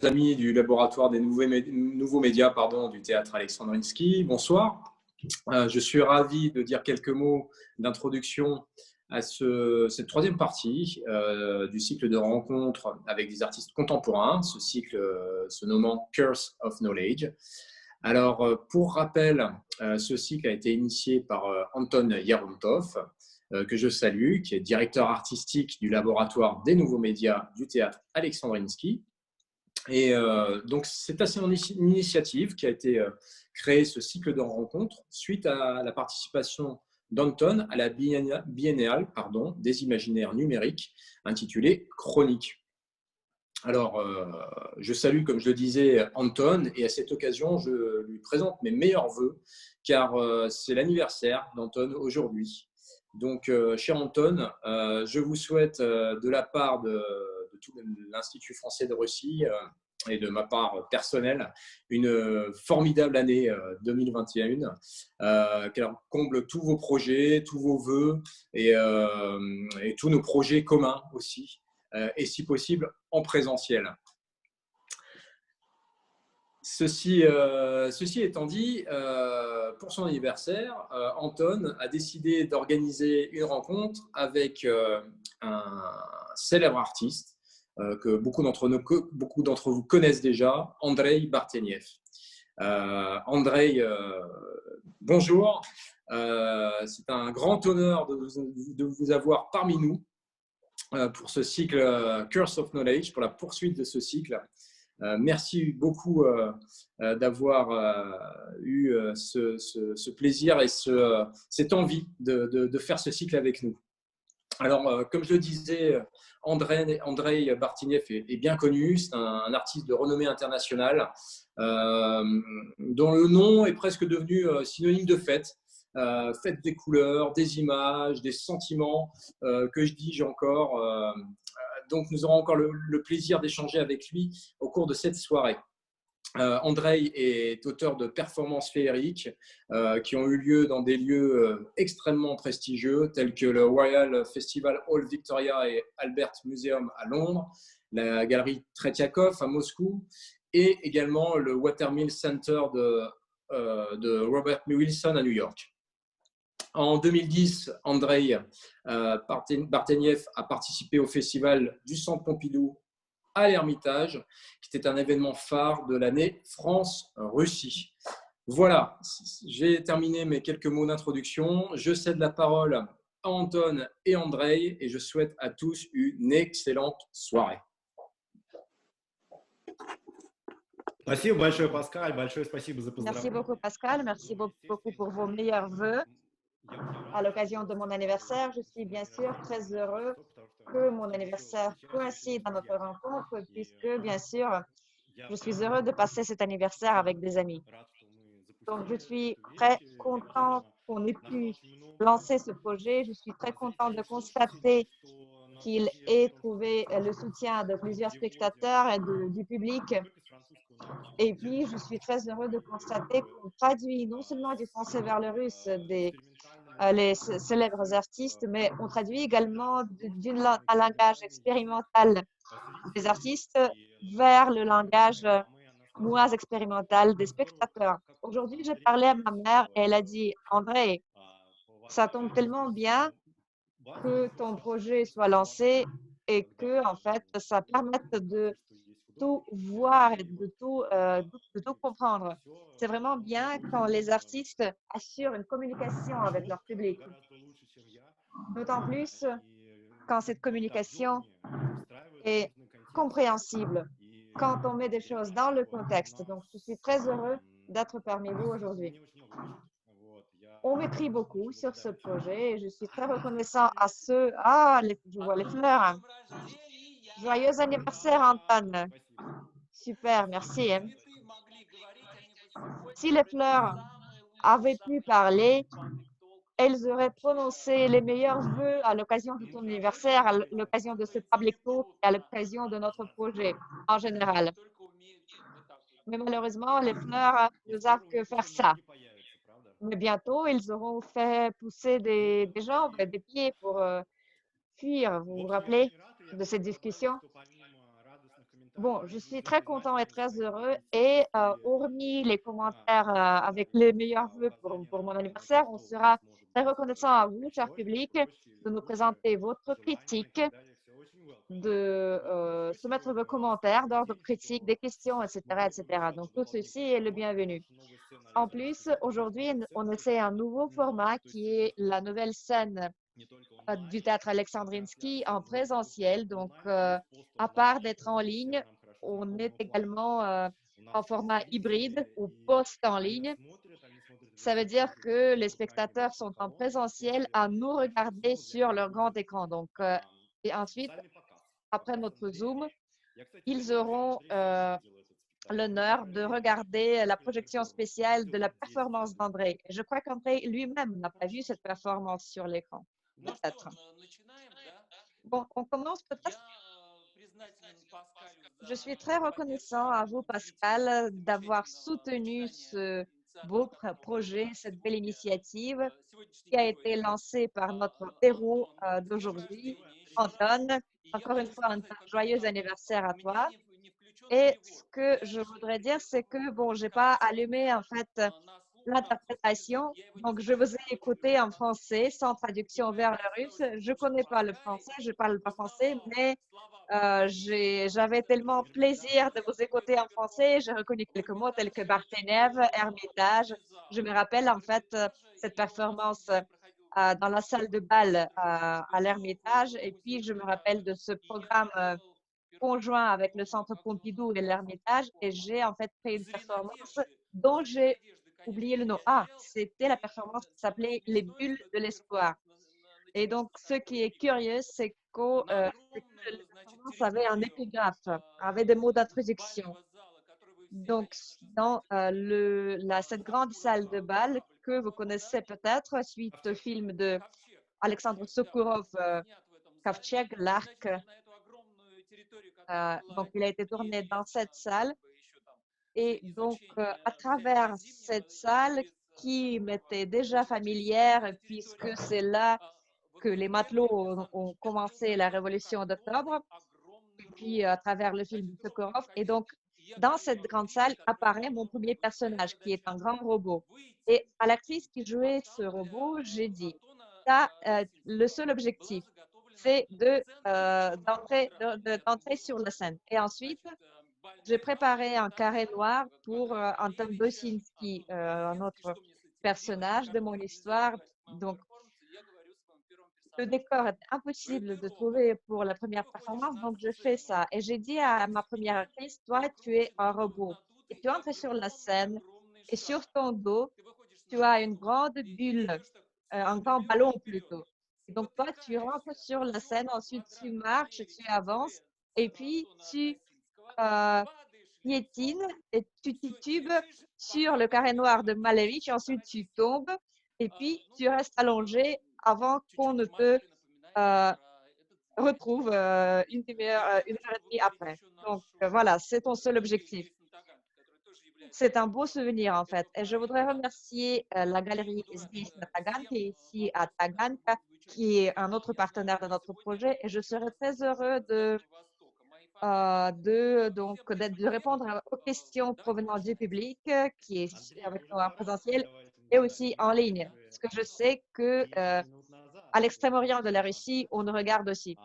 amis du laboratoire des nouveaux médias du théâtre Alexandrinsky. Bonsoir. Je suis ravi de dire quelques mots d'introduction à cette troisième partie du cycle de rencontres avec des artistes contemporains, ce cycle se nommant Curse of Knowledge. Alors, pour rappel, ce cycle a été initié par Anton Yarontov, que je salue, qui est directeur artistique du laboratoire des nouveaux médias du théâtre Alexandrinsky. Et donc, c'est à son initiative qui a été créé ce cycle de rencontres suite à la participation d'Anton à la biennale des imaginaires numériques intitulée Chronique. Alors, je salue, comme je le disais, Anton, et à cette occasion, je lui présente mes meilleurs vœux, car c'est l'anniversaire d'Anton aujourd'hui. Donc, cher Anton, je vous souhaite de la part de tout l'Institut français de Russie et de ma part personnelle, une formidable année 2021, qu'elle comble tous vos projets, tous vos vœux et tous nos projets communs aussi. Et si possible en présentiel. Ceci étant dit, pour son anniversaire, Anton a décidé d'organiser une rencontre avec un célèbre artiste que beaucoup d'entre vous connaissent déjà, Andrei Barteniev. Andrei, bonjour. C'est un grand honneur de vous avoir parmi nous pour ce cycle Curse of Knowledge, pour la poursuite de ce cycle. Merci beaucoup d'avoir eu ce plaisir et cette envie de faire ce cycle avec nous. Alors, comme je le disais, Andrei Barteniev est bien connu, c'est un artiste de renommée internationale dont le nom est presque devenu synonyme de fête. Fête des couleurs, des images, des sentiments, que je dis encore. Donc, nous aurons encore le plaisir d'échanger avec lui au cours de cette soirée. Andrei est auteur de performances féeriques qui ont eu lieu dans des lieux extrêmement prestigieux tels que le Royal Festival Hall Victoria et Albert Museum à Londres, la galerie Tretiakov à Moscou et également le Watermill Center de Robert Wilson à New York. En 2010, Andrei Barteniev a participé au festival du Centre Pompidou à l'Ermitage, qui était un événement phare de l'année France-Russie. Voilà, j'ai terminé mes quelques mots d'introduction. Je cède la parole à Anton et Andrei et je souhaite à tous une excellente soirée. Merci beaucoup, Pascal. Merci beaucoup pour vos meilleurs vœux. À l'occasion de mon anniversaire, je suis bien sûr très heureux que mon anniversaire coïncide dans notre rencontre, puisque, bien sûr, je suis heureux de passer cet anniversaire avec des amis. Donc, je suis très content qu'on ait pu lancer ce projet. Je suis très content de constater qu'il ait trouvé le soutien de plusieurs spectateurs et du public. Et puis, je suis très heureux de constater qu'on traduit non seulement du français vers le russe les célèbres artistes, mais on traduit également un langage expérimental des artistes vers le langage moins expérimental des spectateurs. Aujourd'hui, j'ai parlé à ma mère et elle a dit, André, ça tombe tellement bien que ton projet soit lancé et que, en fait, ça permette de tout voir et de tout comprendre. C'est vraiment bien quand les artistes assurent une communication avec leur public. D'autant plus quand cette communication est compréhensible, quand on met des choses dans le contexte. Donc, je suis très heureux d'être parmi vous aujourd'hui. On m'écrit beaucoup sur ce projet et je suis très reconnaissant à ceux… Ah, je vois les fleurs. Joyeux anniversaire, Anton. Super, merci. Si les fleurs avaient pu parler, elles auraient prononcé les meilleurs vœux à l'occasion de ton anniversaire, à l'occasion de ce public talk et à l'occasion de notre projet en général. Mais malheureusement, les fleurs ne savent que faire ça. Mais bientôt, ils auront fait pousser des jambes et des pieds pour fuir. Vous vous rappelez de cette discussion? Bon, je suis très content et très heureux et hormis les commentaires avec les meilleurs vœux pour mon anniversaire, on sera très reconnaissant à vous, cher public, de nous présenter votre critique, de soumettre vos commentaires d'ordre critique, des questions, etc., etc. Donc, tout ceci est le bienvenu. En plus, aujourd'hui, on essaie un nouveau format qui est la nouvelle scène du théâtre Alexandrinsky en présentiel. Donc, à part d'être en ligne, on est également en format hybride ou post en ligne. Ça veut dire que les spectateurs sont en présentiel à nous regarder sur leur grand écran. Donc, et ensuite, après notre Zoom, ils auront l'honneur de regarder la projection spéciale de la performance d'André. Je crois qu'André lui-même n'a pas vu cette performance sur l'écran. Peut-être. Bon, on commence peut-être. Je suis très reconnaissant à vous, Pascal, d'avoir soutenu ce beau projet, cette belle initiative qui a été lancée par notre héros d'aujourd'hui, Anton. Encore une fois, un joyeux anniversaire à toi. Et ce que je voudrais dire, c'est que, bon, j'ai pas allumé en fait l'interprétation, donc je vous ai écouté en français sans traduction vers le russe. Je connais pas le français, je parle pas français, mais j'avais tellement plaisir de vous écouter en français. J'ai reconnu quelques mots tels que Barthénève, Ermitage. Je me rappelle en fait cette performance dans la salle de bal à l'Ermitage. Et puis, je me rappelle de ce programme conjoint avec le Centre Pompidou et l'Ermitage. Et j'ai en fait fait une performance dont j'ai oublié le nom. Ah, c'était la performance qui s'appelait Les bulles de l'espoir. Et donc, ce qui est curieux, c'est que la performance avait un épigraphe, avait des mots d'introduction. Donc, dans cette grande salle de bal que vous connaissez peut-être suite au film de Alexandre Sokourov, Kovtcheg, l'Arc. Donc, il a été tourné dans cette salle. Et donc, à travers cette salle qui m'était déjà familière, puisque c'est là que les matelots ont commencé la révolution d'octobre, et puis à travers le film de Sokorov. Et donc, dans cette grande salle apparaît mon premier personnage, qui est un grand robot. Et à l'actrice qui jouait ce robot, j'ai dit, le seul objectif, c'est d'entrer sur la scène. Et ensuite, j'ai préparé un carré noir pour Anton Bosinski, un autre personnage de mon histoire. Donc, le décor est impossible de trouver pour la première performance, donc je fais ça. Et j'ai dit à ma première actrice, toi, tu es un robot. Et tu entres sur la scène et sur ton dos, tu as une grande bulle, un grand ballon plutôt. Et donc, toi, tu rentres sur la scène, ensuite tu marches, tu avances, et puis tu euh, piétines et tu titubes sur le carré noir de Malevich, ensuite tu tombes, et puis tu restes allongé avant qu'on ne te euh, retrouve une heure et demie après. Donc, voilà, c'est ton seul objectif. C'est un beau souvenir, en fait. Et je voudrais remercier la galerie SDF Tagan, qui est ici à Taganka, qui est un autre partenaire de notre projet. Et je serais très heureux de répondre aux questions provenant du public, qui est ici avec nous en présentiel et aussi en ligne. Parce que je sais que à l'extrême-orient de la Russie, on nous regarde aussi.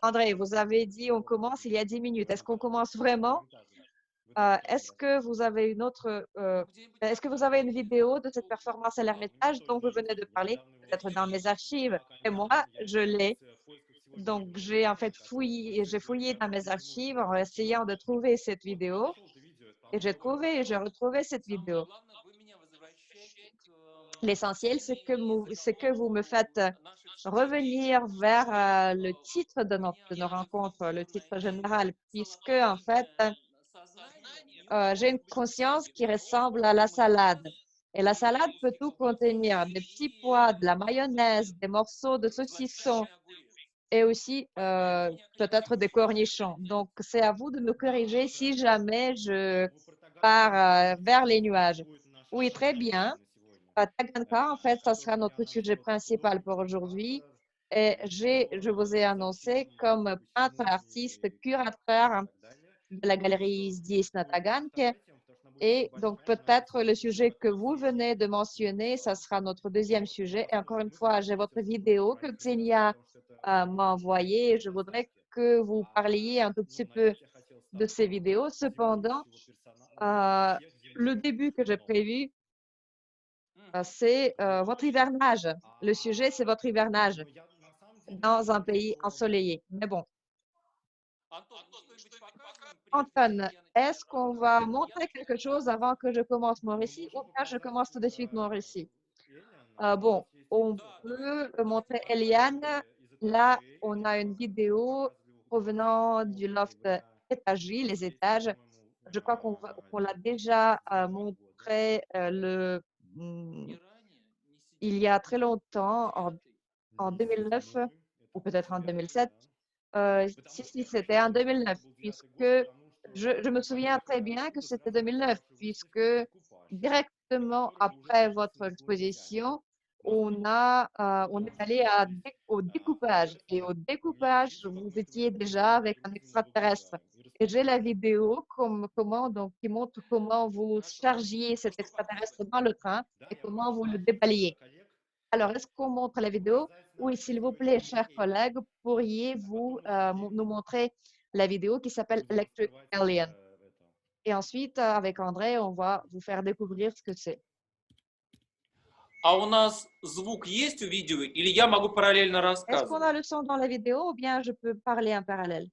André, vous avez dit on commence il y a 10 minutes. Est-ce qu'on commence vraiment? Est-ce que vous avez une vidéo de cette performance à l'Ermitage dont vous venez de parler, peut-être dans mes archives? Et moi, je l'ai. Donc, j'ai fouillé dans mes archives en essayant de trouver cette vidéo et j'ai retrouvé cette vidéo. L'essentiel, c'est que vous me faites revenir vers le titre de nos rencontres, le titre général, puisque en fait, j'ai une conscience qui ressemble à la salade. Et la salade peut tout contenir, des petits pois, de la mayonnaise, des morceaux de saucisson et aussi peut-être des cornichons. Donc, c'est à vous de me corriger si jamais je pars vers les nuages. Oui, très bien. Taganka, en fait, ça sera notre sujet principal pour aujourd'hui. Et je vous ai annoncé comme peintre, artiste, curateur de la galerie Здесь на Таганке. Et donc, peut-être le sujet que vous venez de mentionner, ça sera notre deuxième sujet. Et encore une fois, j'ai votre vidéo que Xenia m'a envoyée. Je voudrais que vous parliez un tout petit peu de ces vidéos. Cependant, le début que j'ai prévu, c'est votre hivernage. Le sujet, c'est votre hivernage dans un pays ensoleillé. Mais bon, Anton, est-ce qu'on va montrer quelque chose avant que je commence mon récit ou bien je commence tout de suite mon récit? Bon, on peut montrer Eliane. Là, on a une vidéo provenant du loft étagie, les étages. Je crois qu'on l'a déjà montré il y a très longtemps, en 2009 ou peut-être en 2007. Si, c'était en 2009, puisque je me souviens très bien que c'était 2009, puisque directement après votre exposition, on est allé au découpage. Et au découpage, vous étiez déjà avec un extraterrestre. Et j'ai la vidéo qui montre comment vous chargiez cet extraterrestre dans le train et comment vous le débaliez. Alors, est-ce qu'on montre la vidéo? Oui, s'il vous plaît, chers collègues, pourriez-vous nous montrer la vidéo qui s'appelle Electric Alien? Et ensuite, avec André, on va vous faire découvrir ce que c'est. А у нас звук есть у видео, или я могу параллельно Est-ce qu'on рассказывать? a le son dans la vidéo ou bien je peux parler en parallèle?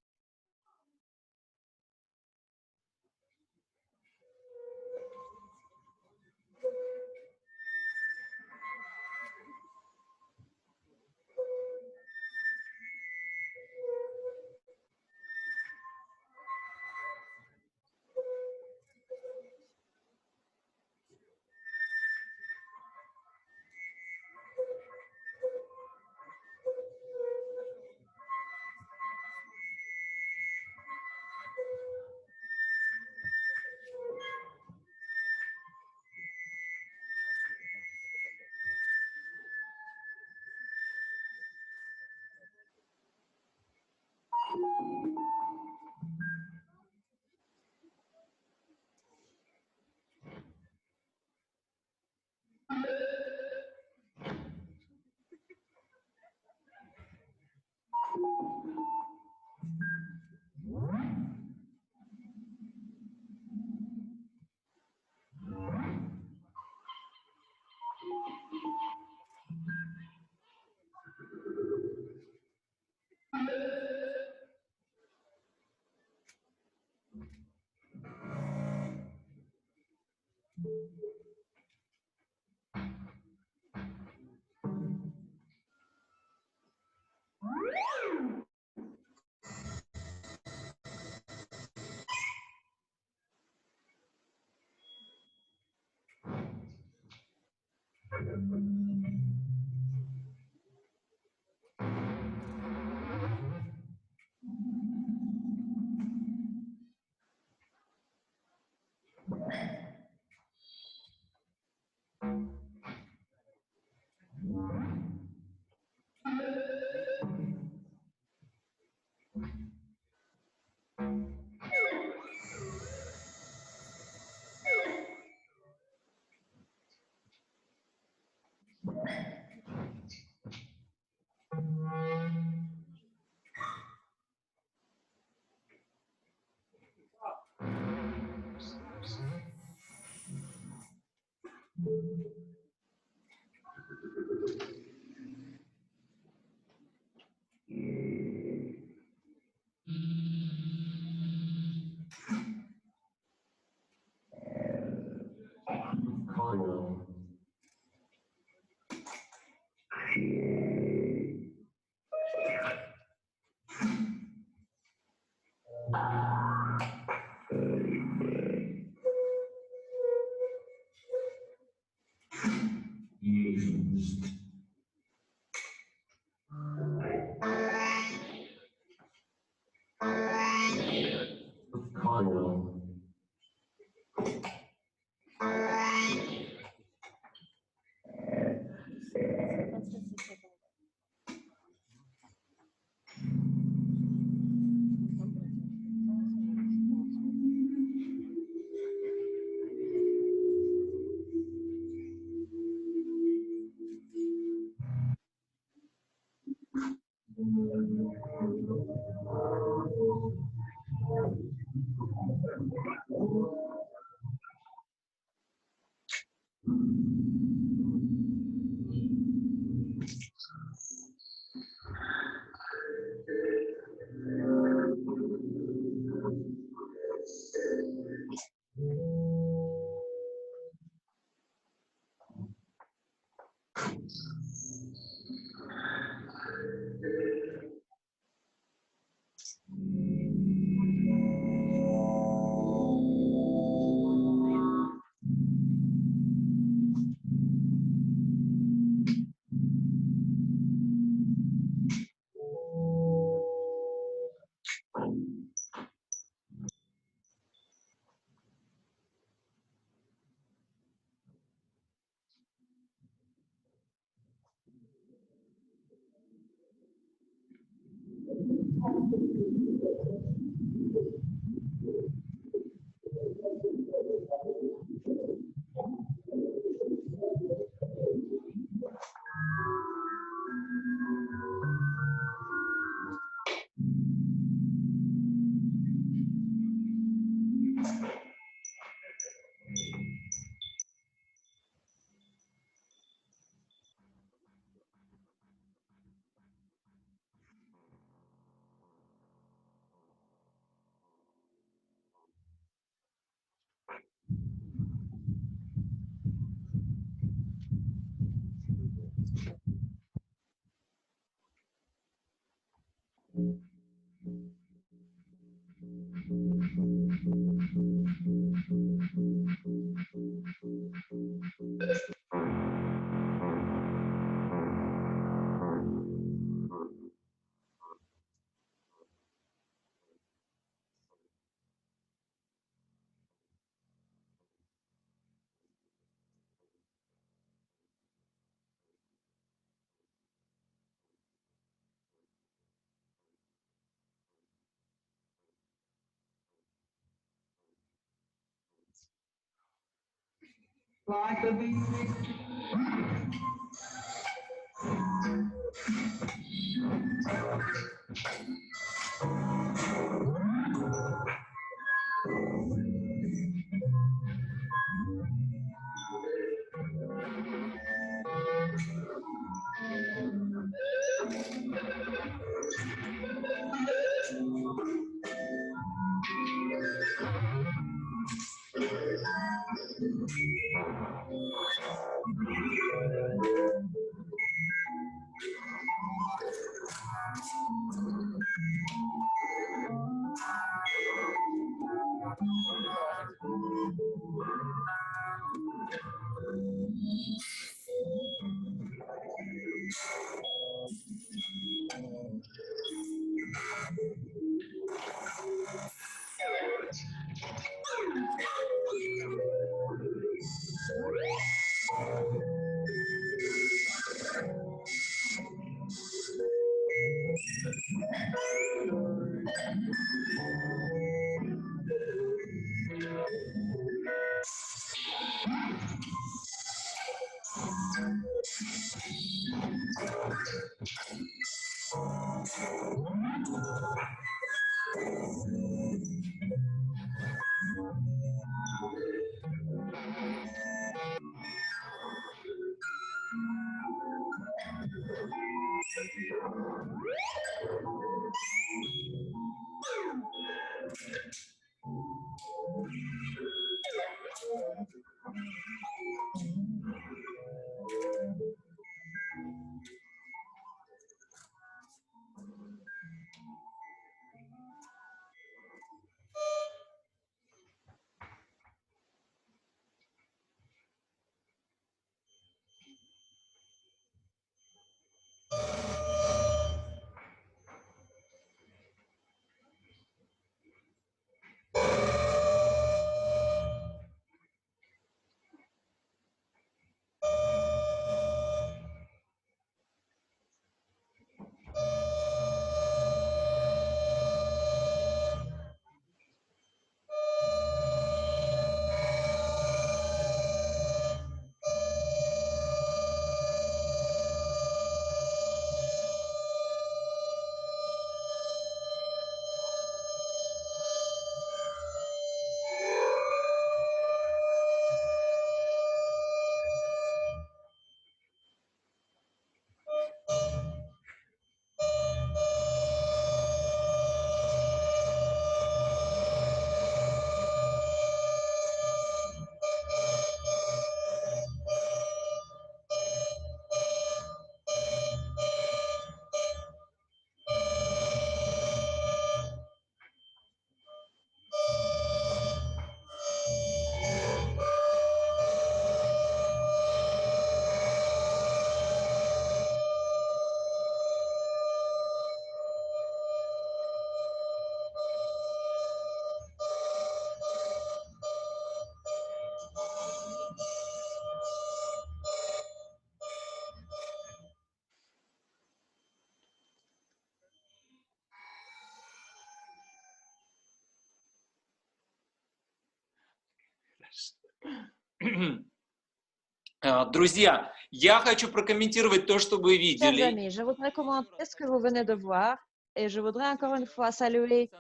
Друзья, я хочу прокомментировать то, что вы Chers видели. amis, je voudrais commenter ce que vous venez de voir et je voudrais encore une fois saluer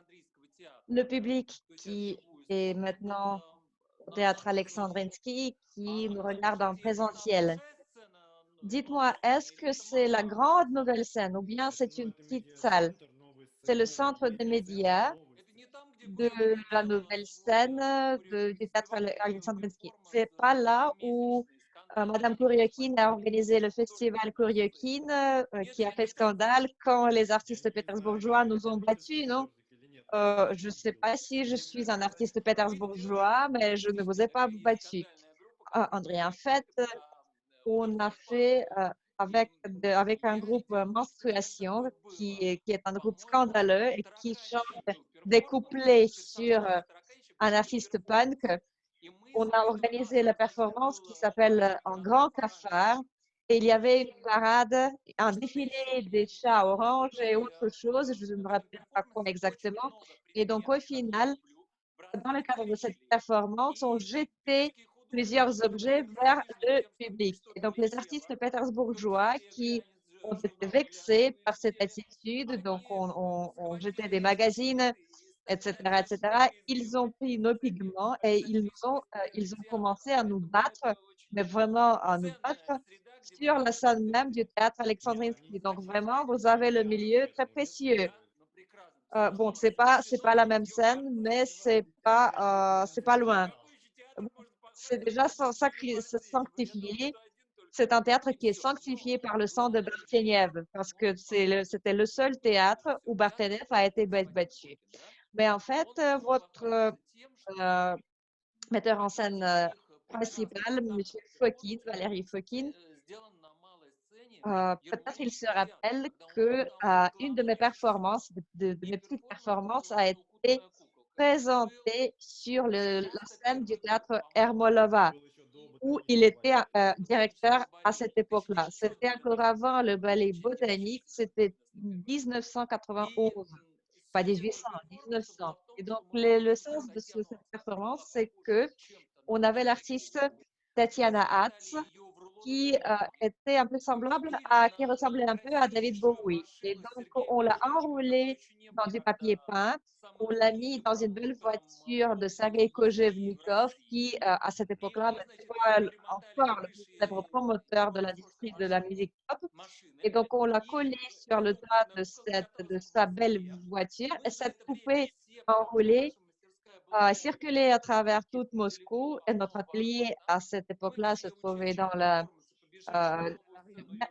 le public qui est maintenant au théâtre Alexandrinsky, qui nous regarde en présentiel. Dites-moi, est-ce que c'est la grande nouvelle scène ou bien c'est une petite salle? C'est le centre des médias de la nouvelle scène du théâtre Alexandrinsky. C'est pas là où Madame Kuryakine a organisé le festival Kuryakine qui a fait scandale quand les artistes pétersbourgeois nous ont battus, non? Je ne sais pas si je suis un artiste pétersbourgeois, mais je ne vous ai pas battu. André, en fait, on a fait avec un groupe Menstruation, qui est un groupe scandaleux et qui chante des couplets sur un artiste punk. On a organisé la performance qui s'appelle Un grand cafard. Et il y avait une parade, un défilé des chats oranges et autre chose, je ne me rappelle pas quoi exactement. Et donc, au final, dans le cadre de cette performance, on jetait plusieurs objets vers le public. Et donc, les artistes pétersbourgeois qui ont été vexés par cette attitude, donc on jetait des magazines, etc., etc., ils ont pris nos pigments et ils ont commencé à nous battre, mais vraiment à nous battre sur la scène même du théâtre Alexandrinsky. Donc, vraiment, vous avez le milieu très précieux. Bon, c'est pas la même scène, mais c'est pas loin. C'est déjà sanctifié. C'est un théâtre qui est sanctifié par le sang de Barteniev, parce que c'était le seul théâtre où Barteniev a été battu. Mais en fait, votre metteur en scène principal, M. Fokine, Valérie Fokine, peut-être il se rappelle que une de mes performances, de mes petites performances, a été présentée sur la scène du théâtre Ermolova, où il était directeur à cette époque-là. C'était encore avant le ballet botanique, c'était 1991, pas 1800, 1900. Et donc, le sens de cette performance, c'est que on avait l'artiste Tatiana Hatz, qui était un peu qui ressemblait un peu à David Bowie. Et donc, on l'a enroulé dans du papier peint, on l'a mis dans une belle voiture de Sergei Kojevnikov, qui, à cette époque-là, n'était pas encore le plus célèbre promoteur de l'industrie de la musique pop. Et donc, on l'a collé sur le toit de sa belle voiture et cette poupée enroulée circulait à travers toute Moscou. Et notre atelier, à cette époque-là, se trouvait dans la rue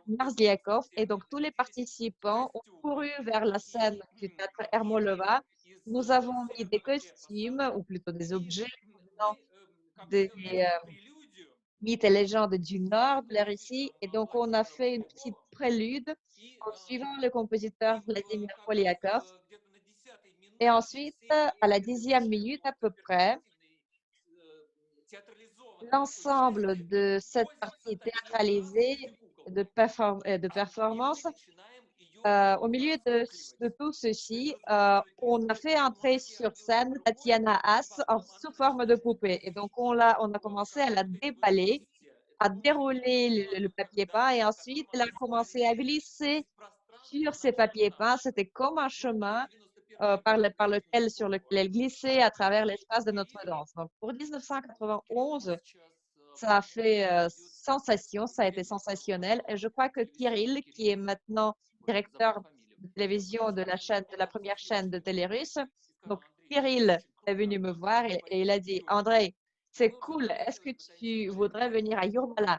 Merzliakov. Et donc, tous les participants ont couru vers la scène du théâtre Ermolova. Nous avons mis des costumes, ou plutôt des objets, des mythes et légendes du nord de la Russie. Et donc, on a fait une petite prélude en suivant le compositeur Vladimir Polyakov. Et ensuite, à la 10e minute à peu près, l'ensemble de cette partie théâtralisée de performance, au milieu de tout ceci, on a fait entrer sur scène Tatiana Haas sous forme de poupée. Et donc, on a commencé à la déballer, à dérouler le papier peint et ensuite, elle a commencé à glisser sur ces papiers peints. C'était comme un chemin sur lequel elle glissait à travers l'espace de notre danse. Donc, pour 1991, ça a fait sensation, ça a été sensationnel. Et je crois que Kirill, qui est maintenant directeur de télévision de la première chaîne de télé russe, donc Kirill est venu me voir et il a dit, André, c'est cool, est-ce que tu voudrais venir à Jurmala,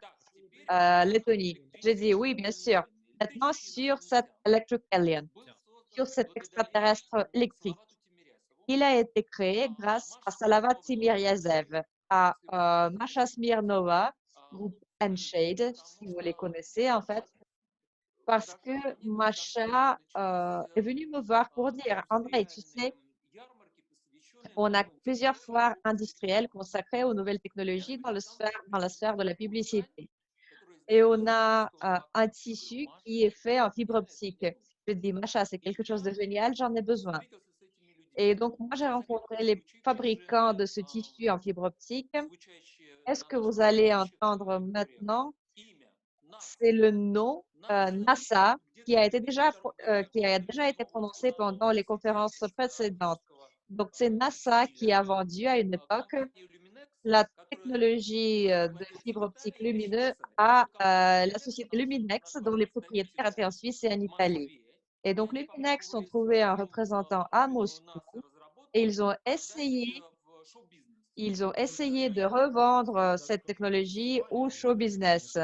Lettonie? J'ai dit oui, bien sûr. Maintenant, sur cet Electric Alien, sur cet extraterrestre électrique, il a été créé grâce à Salavat Timiryazev, à Masha Smirnova, groupe Enshade, si vous les connaissez en fait, parce que Masha est venue me voir pour dire, André, tu sais, on a plusieurs foires industrielles consacrées aux nouvelles technologies dans la sphère de la publicité. Et on a un tissu qui est fait en fibre optique. Je dis, Masha, c'est quelque chose de génial, j'en ai besoin. Et donc, moi, j'ai rencontré les fabricants de ce tissu en fibre optique. Est-ce que vous allez entendre maintenant? C'est le nom NASA qui a déjà été prononcé pendant les conférences précédentes. Donc, c'est NASA qui a vendu à une époque la technologie de fibre optique lumineux à la société Luminex, dont les propriétaires étaient en Suisse et en Italie. Et donc, Luminex ont trouvé un représentant à Moscou et ils ont essayé de revendre cette technologie au show business.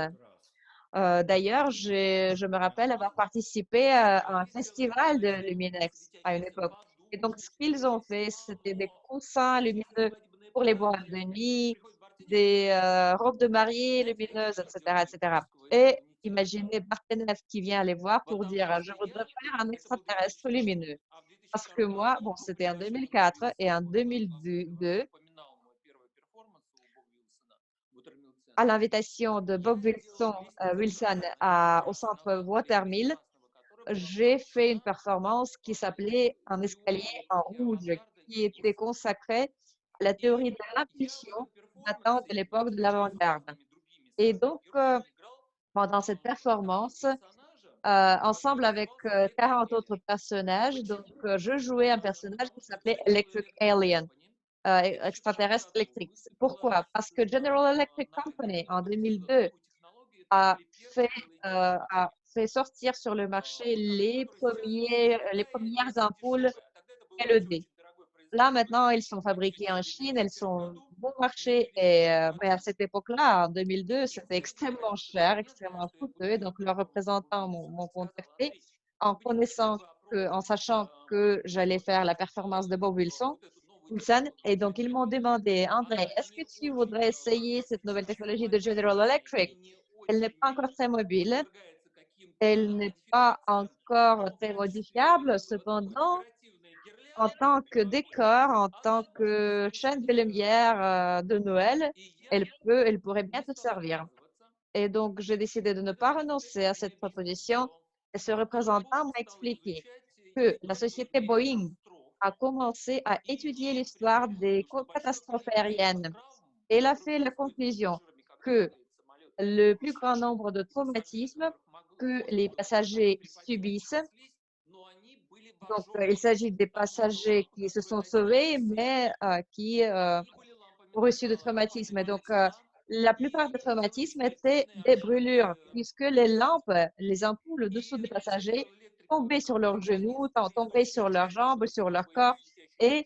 D'ailleurs, je me rappelle avoir participé à un festival de Luminex à une époque. Et donc, ce qu'ils ont fait, c'était des coussins lumineux pour les boîtes de nuit, des robes de mariée lumineuses, etc., etc. Et imaginez Bartenev qui vient les voir pour dire, je voudrais faire un extraterrestre lumineux. Parce que moi, bon, c'était en 2004 et en 2002, à l'invitation de Bob Wilson au centre Watermill, j'ai fait une performance qui s'appelait Un escalier en rouge, qui était consacrée à la théorie de l'impulsion datant de l'époque de l'avant-garde. Et donc, pendant cette performance, ensemble avec 40 autres personnages, donc je jouais un personnage qui s'appelait Electric Alien, extraterrestre électrique. Pourquoi? Parce que General Electric Company, en 2002, a fait, a fait sortir sur le marché les premières ampoules LED. Là, maintenant, elles sont fabriquées en Chine, elles sont bon marché. Mais à cette époque-là, en 2002, c'était extrêmement cher, extrêmement coûteux. Donc, leurs représentants m'ont contacté en sachant que j'allais faire la performance de Bob Wilson. Et donc, ils m'ont demandé, André, est-ce que tu voudrais essayer cette nouvelle technologie de General Electric? Elle n'est pas encore très mobile, elle n'est pas encore très modifiable. Cependant, en tant que décor, en tant que chaîne de lumière de Noël, elle pourrait bien te servir. Et donc, j'ai décidé de ne pas renoncer à cette proposition. Et ce représentant m'a expliqué que la société Boeing a commencé à étudier l'histoire des catastrophes aériennes. Et elle a fait la conclusion que le plus grand nombre de traumatismes que les passagers subissent. Donc, il s'agit des passagers qui se sont sauvés, mais qui ont reçu de traumatismes. Et donc, la plupart des traumatismes étaient des brûlures, puisque les lampes, les ampoules dessous des passagers tombaient sur leurs genoux, tombaient sur leurs jambes, sur leur corps et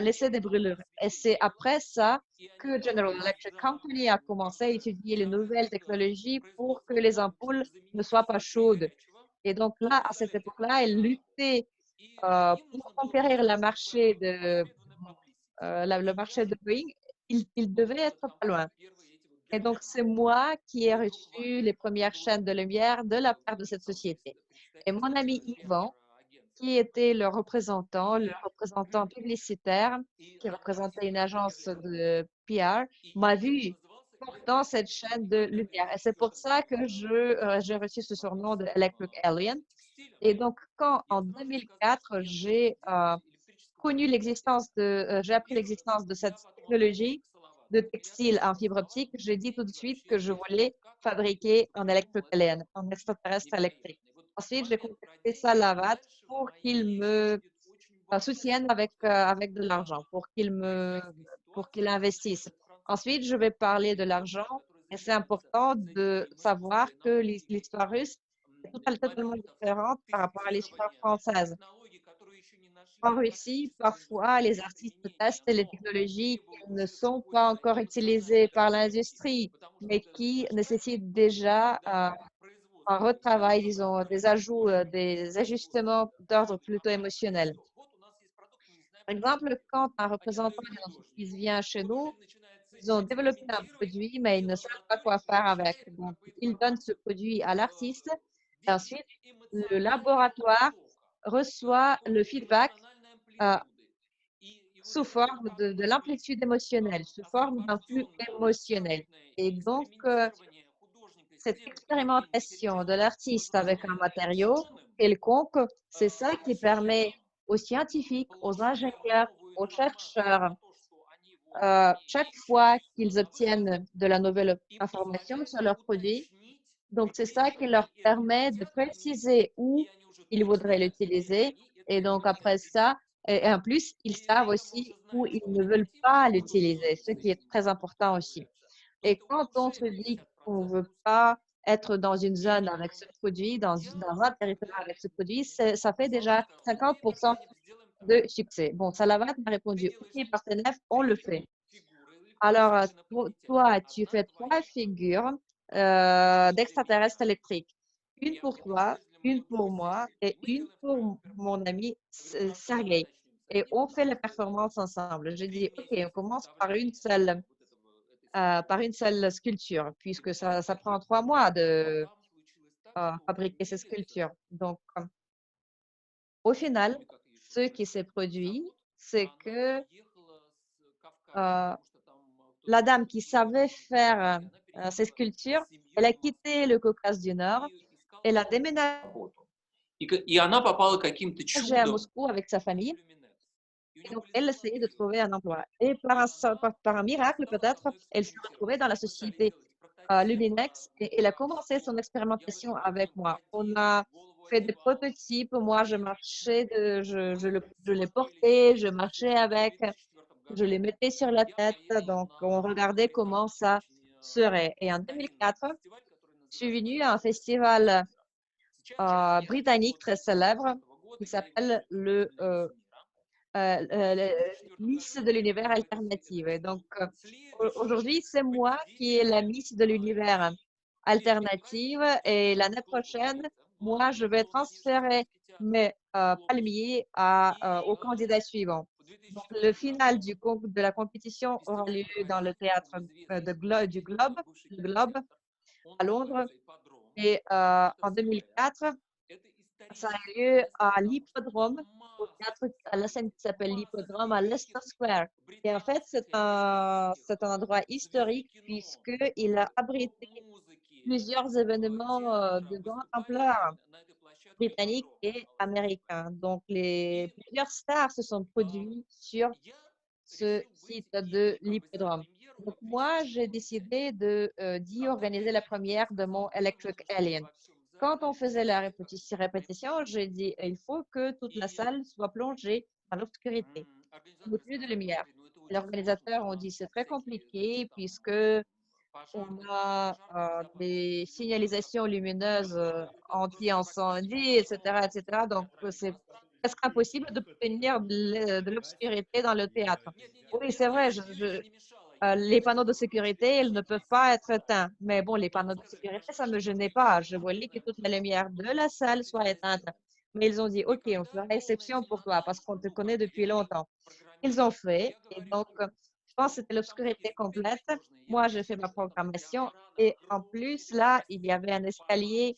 laissaient des brûlures. Et c'est après ça que General Electric Company a commencé à étudier les nouvelles technologies pour que les ampoules ne soient pas chaudes. Et donc là, à cette époque-là, elle luttait pour conquérir le marché de Boeing. Il devait être pas loin. Et donc, c'est moi qui ai reçu les premières chaînes de lumière de la part de cette société. Et mon ami Yvan, qui était le représentant publicitaire, qui représentait une agence de PR, m'a vu portant cette chaîne de lumière. Et c'est pour ça que j'ai reçu ce surnom de Electric Alien. Et donc, quand en 2004, j'ai appris l'existence de cette technologie de textile en fibre optique, j'ai dit tout de suite que je voulais fabriquer un électroquélène, un extraterrestre électrique. Ensuite, j'ai contacté Salavat pour qu'il me soutienne avec de l'argent, pour qu'il investisse. Ensuite, je vais parler de l'argent et c'est important de savoir que l'histoire russe est totalement différente par rapport à l'histoire française. En Russie, parfois, les artistes testent les technologies qui ne sont pas encore utilisées par l'industrie, mais qui nécessitent déjà un retravail, disons, des ajouts, des ajustements d'ordre plutôt émotionnel. Par exemple, quand un représentant d'une entreprise vient chez nous, ils ont développé un produit, mais ils ne savent pas quoi faire avec. Donc, ils donnent ce produit à l'artiste et ensuite, le laboratoire reçoit le feedback euh, sous forme de l'amplitude émotionnelle, sous forme d'un flux émotionnel. Et donc, cette expérimentation de l'artiste avec un matériau quelconque, c'est ça qui permet aux scientifiques, aux ingénieurs, aux chercheurs, chaque fois qu'ils obtiennent de la nouvelle information sur leurs produits. Donc, c'est ça qui leur permet de préciser où ils voudraient l'utiliser. Et donc, après ça, et en plus, ils savent aussi où ils ne veulent pas l'utiliser, ce qui est très important aussi. Et quand on se dit qu'on ne veut pas être dans une zone avec ce produit, dans un territoire avec ce produit, ça fait déjà 50% de succès. Bon, Salavat m'a répondu, OK, partenaire, on le fait. Alors, toi, tu fais 3 figures d'extraterrestres électriques. Une pour toi, une pour moi et une pour mon ami Sergei. Et on fait la performance ensemble. J'ai dit, OK, on commence par une seule sculpture, puisque ça prend 3 mois de fabriquer ces sculptures. Donc, au final, ce qui s'est produit, c'est que la dame qui savait faire ces sculptures, elle a quitté le Caucase du Nord, elle a déménagé И она попала каким-то à чудом. Moscou avec sa famille. Et donc, elle essayait de trouver un emploi. Et par un miracle, peut-être, elle s'est retrouvée dans la société Luminex et elle a commencé son expérimentation avec moi. On a fait des prototypes. Moi, je marchais, je les portais, je marchais avec, je les mettais sur la tête. Donc, on regardait comment ça serait. Et en 2004, je suis venue à un festival britannique très célèbre qui s'appelle le Miss de l'univers alternative. Et donc, aujourd'hui, c'est moi qui est la Miss de l'univers alternative et l'année prochaine, moi, je vais transférer mes palmiers au candidat suivant. Donc, le final de la compétition aura lieu dans le théâtre du Globe, le Globe à Londres. Et en 2004, ça a lieu à l'hippodrome, au théâtre, à la scène qui s'appelle l'hippodrome à Leicester Square. Et en fait, c'est un endroit historique puisqu'il a abrité plusieurs événements de grande ampleur britanniques et américains. Donc, plusieurs stars se sont produits sur ce site de l'hippodrome. Donc, moi, j'ai décidé d'y organiser la première de mon Electric Alien. Quand on faisait la répétition, j'ai dit il faut que toute la salle soit plongée dans l'obscurité, au plus de lumière. Les organisateurs ont dit c'est très compliqué puisque on a des signalisations lumineuses anti-incendie, etc., etc. Donc, c'est presque impossible d'obtenir de l'obscurité dans le théâtre. Oui, c'est vrai, les panneaux de sécurité, ils ne peuvent pas être éteints. Mais bon, les panneaux de sécurité, ça ne me gênait pas. Je voulais que toute la lumière de la salle soit éteinte. Mais ils ont dit, OK, on fera exception pour toi parce qu'on te connaît depuis longtemps. Ils ont fait. Et donc, je pense que c'était l'obscurité complète. Moi, j'ai fait ma programmation. Et en plus, là, il y avait un escalier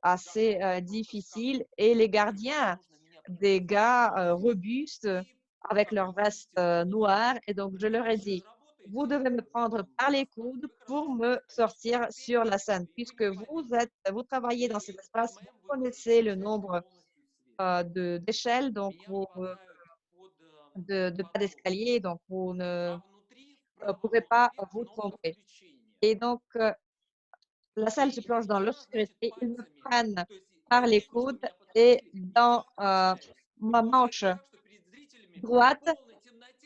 assez difficile. Et les gardiens, des gars robustes avec leur veste noire. Et donc, je leur ai dit, vous devez me prendre par les coudes pour me sortir sur la scène, puisque vous travaillez dans cet espace, vous connaissez le nombre d'échelles, donc de pas d'escalier, donc vous ne pouvez pas vous tromper. Et donc, la salle se plonge dans l'obscurité. Ils me prennent par les coudes et dans ma manche droite,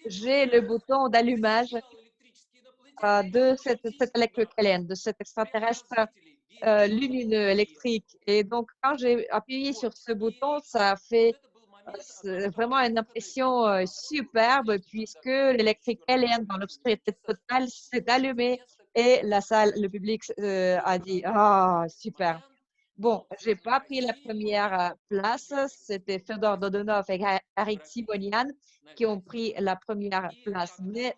j'ai le bouton d'allumage de cette électroquélène, de cet extraterrestre lumineux électrique. Et donc, quand j'ai appuyé sur ce bouton, ça a fait vraiment une impression superbe puisque l'électrique alien dans l'obscurité totale s'est allumé et la salle, le public a dit ah super. Bon, j'ai pas pris la première place, c'était Fedor Dodonov et Eric Simonian qui ont pris la première place, mais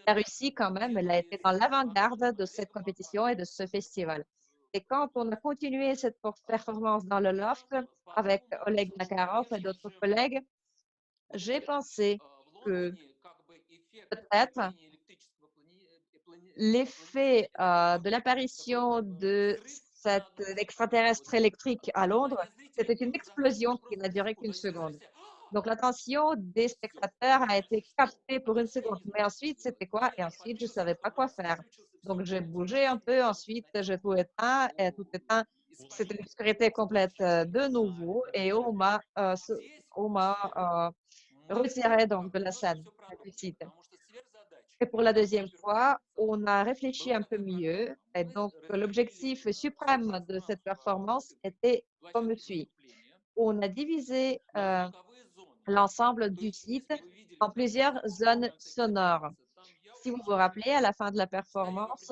la Russie quand même, elle a été dans l'avant-garde de cette compétition et de ce festival. Et quand on a continué cette performance dans le loft avec Oleg Makarov et d'autres collègues, j'ai pensé que peut-être l'effet de l'apparition de cet extraterrestre électrique à Londres, c'était une explosion qui n'a duré qu'une seconde. Donc, l'attention des spectateurs a été captée pour une seconde. Mais ensuite, c'était quoi? Et ensuite, je ne savais pas quoi faire. Donc, j'ai bougé un peu. Ensuite, j'ai tout éteint. Et tout éteint, c'était l'obscurité complète de nouveau. Et on m'a retiré donc de la scène, du site. Et pour la deuxième fois, on a réfléchi un peu mieux. Et donc, l'objectif suprême de cette performance était comme suit. On a divisé l'ensemble du site en plusieurs zones sonores. Si vous vous rappelez, à la fin de la performance,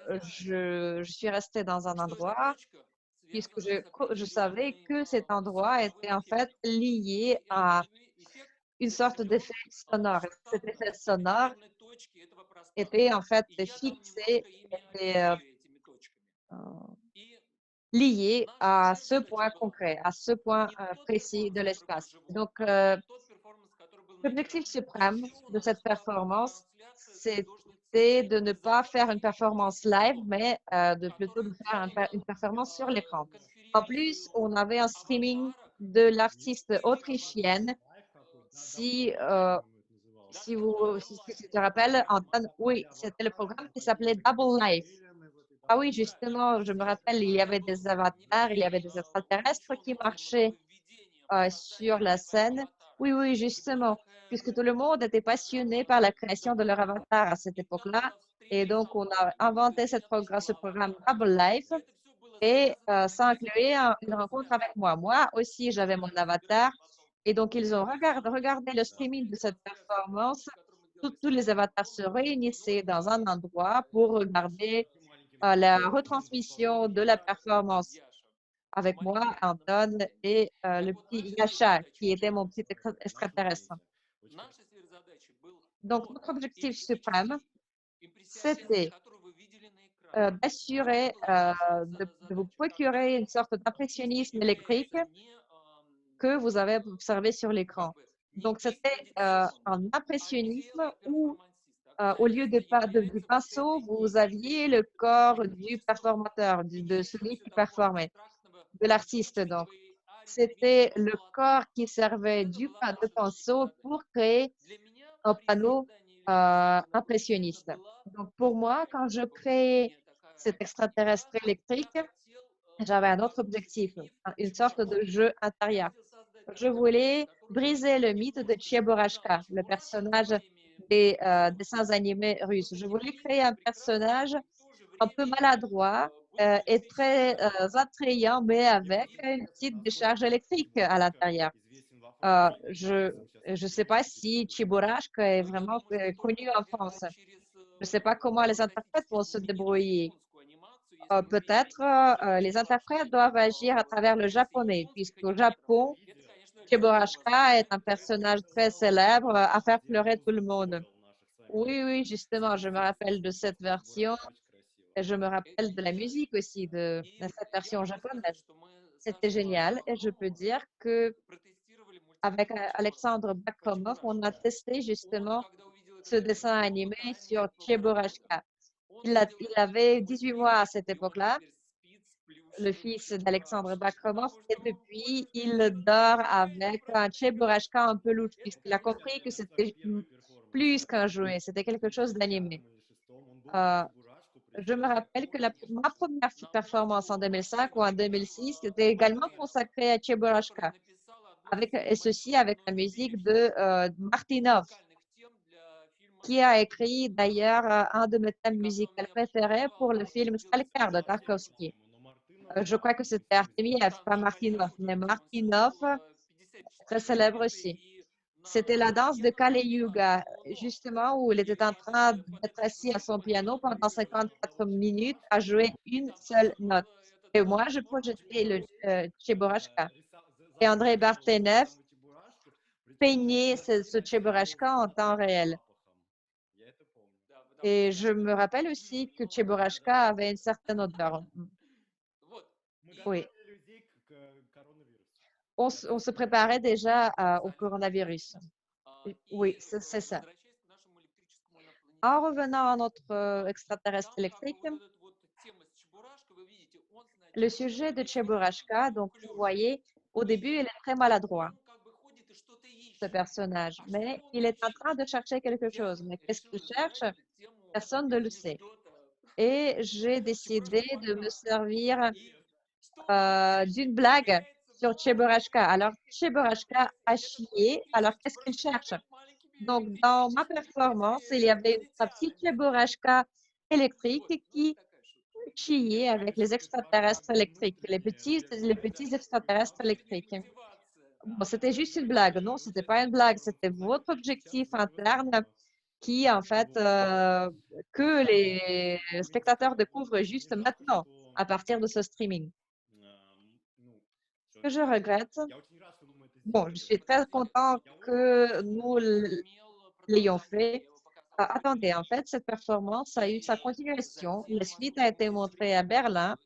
je suis restée dans un endroit puisque je savais que cet endroit était en fait lié à une sorte d'effet sonore. Cet effet sonore était en fait fixé, était lié à ce point concret, à ce point précis de l'espace. Donc, l'objectif suprême de cette performance, c'était de ne pas faire une performance live, mais plutôt de faire une performance sur l'écran. En plus, on avait un streaming de l'artiste autrichienne. Si, si tu te rappelles, Antoine, oui, c'était le programme qui s'appelait Double Life. Ah oui, justement, je me rappelle, il y avait des avatars, il y avait des extraterrestres qui marchaient sur la scène. Oui, oui, justement, puisque tout le monde était passionné par la création de leur avatar à cette époque-là. Et donc, on a inventé ce programme Double Life et ça incluait une rencontre avec moi. Moi aussi, j'avais mon avatar. Et donc, ils ont regardé le streaming de cette performance. Tous les avatars se réunissaient dans un endroit pour regarder la retransmission de la performance avec moi, Anton et le petit Yasha, qui était mon petit extraterrestre. Donc, notre objectif suprême, c'était d'assurer, de vous procurer une sorte d'impressionnisme électrique que vous avez observé sur l'écran. Donc, c'était un impressionnisme où, au lieu du pinceau, vous aviez le corps du performateur, de celui qui performait, de l'artiste. Donc, c'était le corps qui servait de pinceau pour créer un panneau impressionniste. Donc, pour moi, quand je créais cet extraterrestre électrique, j'avais un autre objectif, une sorte de jeu intérieur. Je voulais briser le mythe de Cheburashka, le personnage des dessins animés russes. Je voulais créer un personnage un peu maladroit et très attrayant, mais avec une petite décharge électrique à l'intérieur. Je ne sais pas si Cheburashka est vraiment connu en France. Je ne sais pas comment les interprètes vont se débrouiller. Peut-être les interprètes doivent agir à travers le japonais, puisqu'au Japon, Cheburashka est un personnage très célèbre à faire pleurer tout le monde. Oui, oui, justement, je me rappelle de cette version et je me rappelle de la musique aussi de cette version japonaise. C'était génial et je peux dire que avec Alexandre Bakromov, on a testé justement ce dessin animé sur Cheburashka. Il avait 18 mois à cette époque-là, le fils d'Alexandre Bakromov, et depuis, il dort avec un Cheburashka un peu louche, puisqu'il a compris que c'était plus qu'un jouet, c'était quelque chose d'animé. Je me rappelle que ma première performance en 2005 ou en 2006 était également consacrée à Cheburashka, et ceci avec la musique de Martynov, qui a écrit d'ailleurs un de mes thèmes musicaux préférés pour le film Stalker de Tarkovsky. Je crois que c'était Artemiev, pas Martynov, mais Martynov, très célèbre aussi. C'était la danse de Kali Yuga, justement, où il était en train d'être assis à son piano pendant 54 minutes à jouer une seule note. Et moi, je projetais le Cheburashka. Et Andrei Bartenev peignait ce Cheburashka en temps réel. Et je me rappelle aussi que Cheburashka avait une certaine odeur. Oui. On se préparait déjà au coronavirus. Oui, c'est ça. En revenant à notre extraterrestre électrique, le sujet de Cheburashka, donc vous voyez, au début, il est très maladroit. ce personnage, mais il est en train de chercher quelque chose. Mais qu'est-ce qu'il cherche? Personne ne le sait. Et j'ai décidé de me servir d'une blague sur Cheburashka. Alors, Cheburashka a chié. Alors, qu'est-ce qu'il cherche? Donc, dans ma performance, il y avait un petit Cheburashka électrique qui chiait avec les extraterrestres électriques, les petits extraterrestres électriques. Bon, c'était juste une blague. Non, c'était pas une blague. C'était votre objectif interne qui, en fait, que les spectateurs découvrent juste maintenant à partir de ce streaming. Ce que je regrette, bon, je suis très content que nous l'ayons fait. Attendez, en fait, cette performance a eu sa continuation. La suite a été montrée à Berlin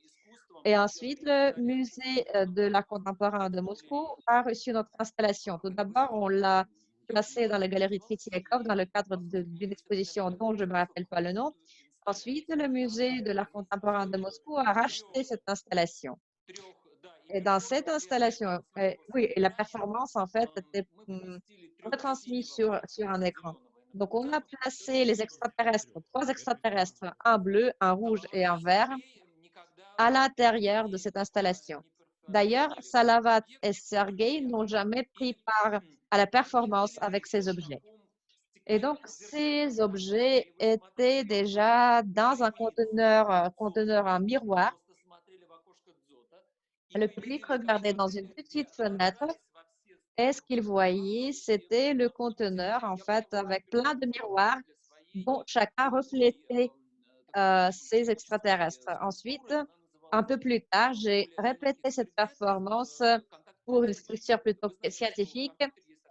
et ensuite le musée de l'art contemporain de Moscou a reçu notre installation. Tout d'abord, on l'a placée dans la galerie Tretiakov dans le cadre d'une exposition dont je ne me rappelle pas le nom. Ensuite, le musée de l'art contemporain de Moscou a racheté cette installation. Et dans cette installation, oui, et la performance, en fait, était retransmise sur un écran. Donc, on a placé les extraterrestres, 3 extraterrestres, un bleu, un rouge et un vert, à l'intérieur de cette installation. D'ailleurs, Salavat et Sergei n'ont jamais pris part à la performance avec ces objets. Et donc, ces objets étaient déjà dans un conteneur en miroir. Le public regardait dans une petite fenêtre et ce qu'il voyait, c'était le conteneur, en fait, avec plein de miroirs dont chacun reflétait ces extraterrestres. Ensuite, un peu plus tard, j'ai répété cette performance pour une structure plutôt scientifique.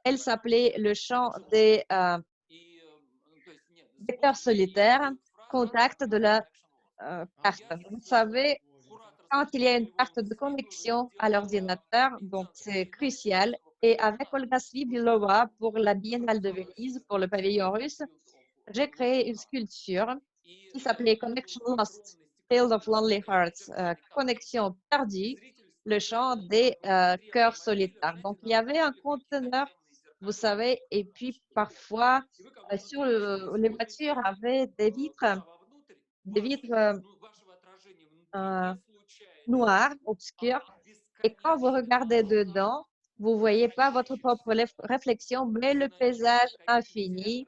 Elle s'appelait le chant des cœurs solitaires, contact de la carte. Vous savez, quand il y a une carte de connexion à l'ordinateur, donc c'est crucial. Et avec Olga Svibilova pour la Biennale de Venise, pour le pavillon russe, j'ai créé une sculpture qui s'appelait Connection Lost, Field of Lonely Hearts, connexion perdue, le chant des cœurs solitaires. Donc, il y avait un conteneur, vous savez, et puis parfois, les voitures avaient des vitres noires, obscures, et quand vous regardez dedans, vous ne voyez pas votre propre réflexion, mais le paysage infini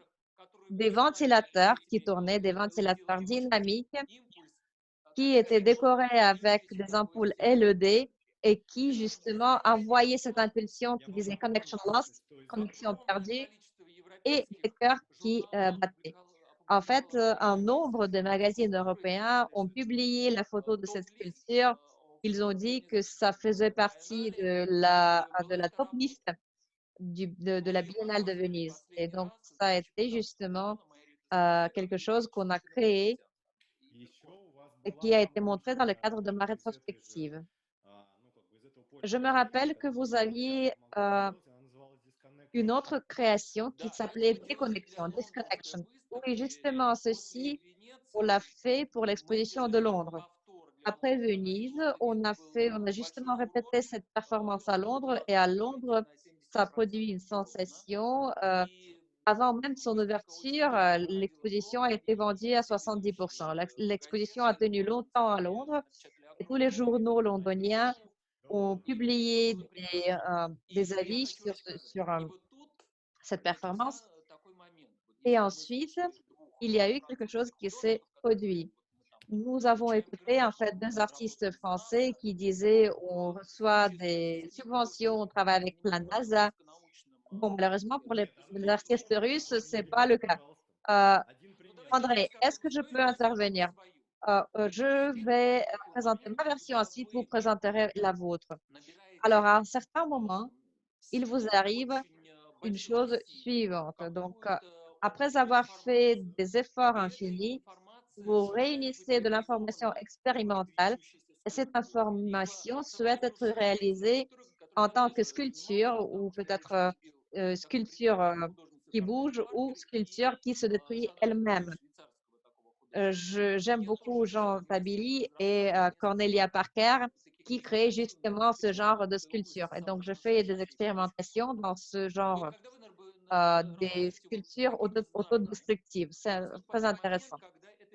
des ventilateurs qui tournaient, des ventilateurs dynamiques qui étaient décorés avec des ampoules LED et qui justement envoyaient cette impulsion qui disait Connection Lost, connexion perdue, et des cœurs qui battaient. En fait, un nombre de magazines européens ont publié la photo de cette sculpture. Ils ont dit que ça faisait partie de la top liste de la Biennale de Venise. Et donc, ça a été justement quelque chose qu'on a créé et qui a été montré dans le cadre de ma rétrospective. Je me rappelle que vous aviez une autre création qui s'appelait Déconnexion, Disconnection. Oui, justement, ceci, on l'a fait pour l'exposition de Londres. Après Venise, on a justement répété cette performance à Londres et à Londres, ça a produit une sensation. Avant même son ouverture, l'exposition a été vendue à 70%. L'exposition a tenu longtemps à Londres et tous les journaux londoniens ont publié des avis sur cette performance. Et ensuite, il y a eu quelque chose qui s'est produit. Nous avons écouté en fait 2 artistes français qui disaient on reçoit des subventions, on travaille avec la NASA. Bon, malheureusement, pour les artistes russes, ce n'est pas le cas. André, est-ce que je peux intervenir? Je vais présenter ma version, ensuite vous présenterez la vôtre. Alors, à un certain moment, il vous arrive une chose suivante. Donc, après avoir fait des efforts infinis, vous réunissez de l'information expérimentale et cette information souhaite être réalisée en tant que sculpture ou peut-être sculpture qui bouge ou sculpture qui se détruit elle-même. J'aime beaucoup Jean Tabili et Cornelia Parker qui créent justement ce genre de sculpture. Et donc, je fais des expérimentations dans ce genre. des sculptures autodestructives. C'est très intéressant.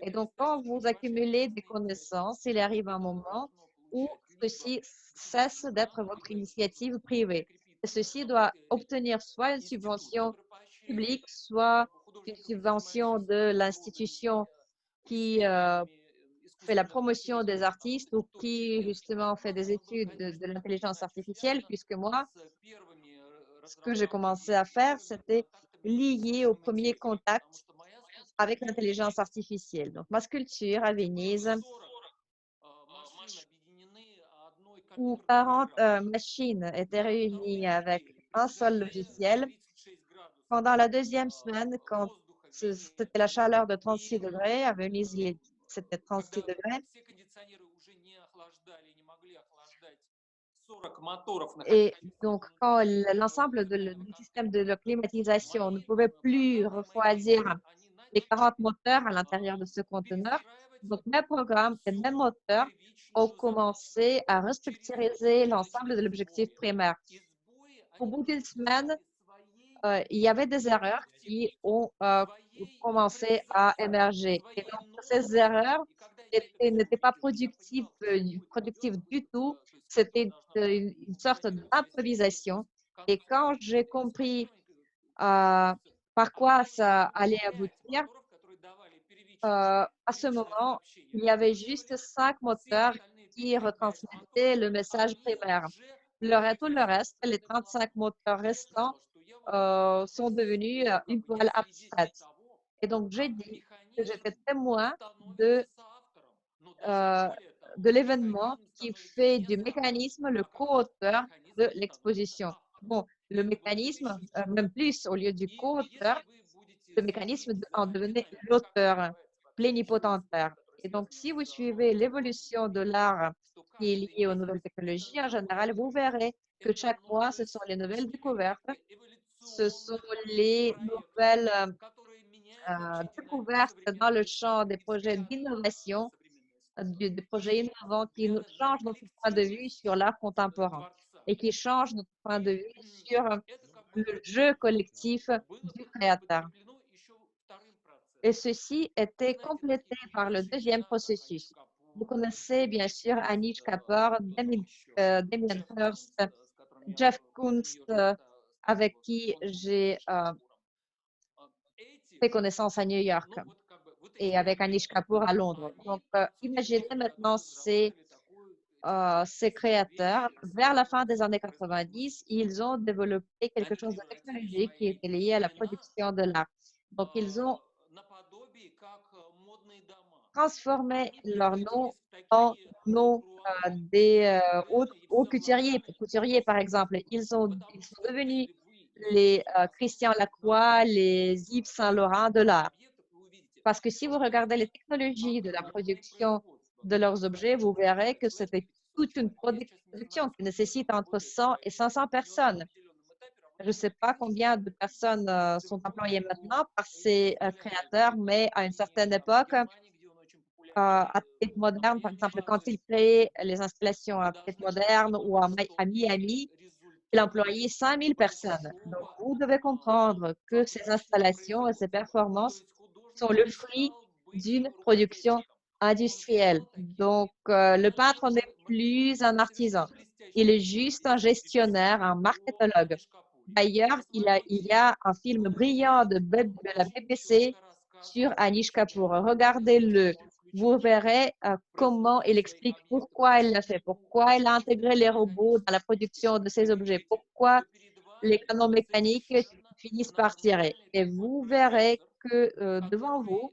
Et donc, quand vous accumulez des connaissances, il arrive un moment où ceci cesse d'être votre initiative privée. Et ceci doit obtenir soit une subvention publique, soit une subvention de l'institution qui fait la promotion des artistes ou qui justement fait des études de l'intelligence artificielle, puisque moi, ce que j'ai commencé à faire, c'était lié au premier contact avec l'intelligence artificielle. Donc, ma sculpture à Venise, où 40 machines étaient réunies avec un seul logiciel. Pendant la deuxième semaine, quand c'était la chaleur de 36 degrés, à Venise, c'était 36 degrés. Et donc, quand l'ensemble du système de climatisation ne pouvait plus refroidir les 40 moteurs à l'intérieur de ce conteneur, donc mes programmes et mes moteurs ont commencé à restructuriser l'ensemble de l'objectif primaire. Au bout d'une semaine, il y avait des erreurs qui ont commencé à émerger. Et donc, ces erreurs n'étaient pas productives du tout. C'était une sorte d'improvisation. Et quand j'ai compris par quoi ça allait aboutir, à ce moment, il y avait juste 5 moteurs qui retransmettaient le message primaire. Tout le reste, les 35 moteurs restants, sont devenus une toile abstraite. Et donc, j'ai dit que j'étais témoin euh, de l'événement qui fait du mécanisme le co-auteur de l'exposition. Bon, le mécanisme, même plus, au lieu du co-auteur, le mécanisme en devenait l'auteur plénipotentaire. Et donc, si vous suivez l'évolution de l'art qui est liée aux nouvelles technologies, en général, vous verrez que chaque mois, ce sont les nouvelles découvertes, ce sont les nouvelles découvertes dans le champ des projets d'innovation, des projets innovants qui changent notre point de vue sur l'art contemporain et qui changent notre point de vue sur le jeu collectif du créateur. Et ceci était complété par le deuxième processus. Vous connaissez bien sûr Anish Kapoor, Damien Hirst, Jeff Koons, avec qui j'ai fait connaissance à New York et avec Anish Kapoor à Londres. Donc, imaginez maintenant ces créateurs. Vers la fin des années 90, ils ont développé quelque chose de technologique qui était lié à la production de l'art. Donc, ils ont transformé leur nom en nom des hauts couturiers, par exemple. Ils sont devenus les Christian Lacroix, les Yves Saint-Laurent de l'art. Parce que si vous regardez les technologies de la production de leurs objets, vous verrez que c'était toute une production qui nécessite entre 100 et 500 personnes. Je ne sais pas combien de personnes sont employées maintenant par ces créateurs, mais à une certaine époque, à Tate Modern, par exemple, quand ils créaient les installations à Tate Modern ou à Miami, il employait 5000 personnes. Donc, vous devez comprendre que ces installations et ces performances sont le fruit d'une production industrielle. Donc, le peintre n'est plus un artisan. Il est juste un gestionnaire, un marketologue. D'ailleurs, il y a un film brillant de la BBC sur Anish Kapoor. Regardez-le. Vous verrez comment il explique pourquoi il l'a fait, pourquoi il a intégré les robots dans la production de ces objets, pourquoi les canons mécaniques finissent par tirer. Et vous verrez que devant vous,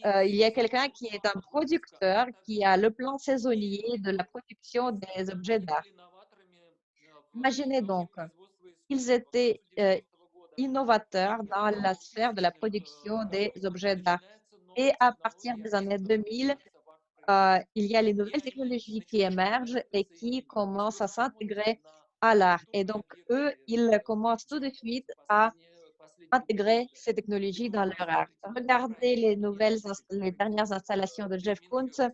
il y a quelqu'un qui est un producteur qui a le plan saisonnier de la production des objets d'art. Imaginez donc, ils étaient innovateurs dans la sphère de la production des objets d'art. Et à partir des années 2000, il y a les nouvelles technologies qui émergent et qui commencent à s'intégrer à l'art. Et donc, eux, ils commencent tout de suite à intégrer ces technologies dans leur art. Regardez les dernières installations de Jeff Koons,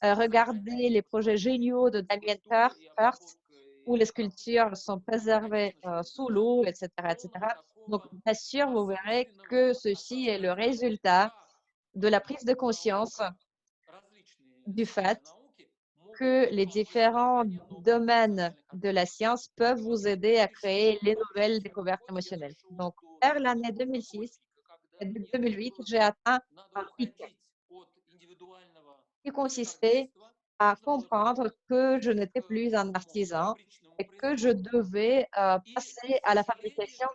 regardez les projets géniaux de Damien Hirst, où les sculptures sont préservées sous l'eau, etc., etc. Donc, bien sûr, vous verrez que ceci est le résultat de la prise de conscience du fait que les différents domaines de la science peuvent vous aider à créer les nouvelles découvertes émotionnelles. Donc, vers l'année 2006 et 2008, j'ai atteint un pic qui consistait à comprendre que je n'étais plus un artisan et que je devais passer à la fabrication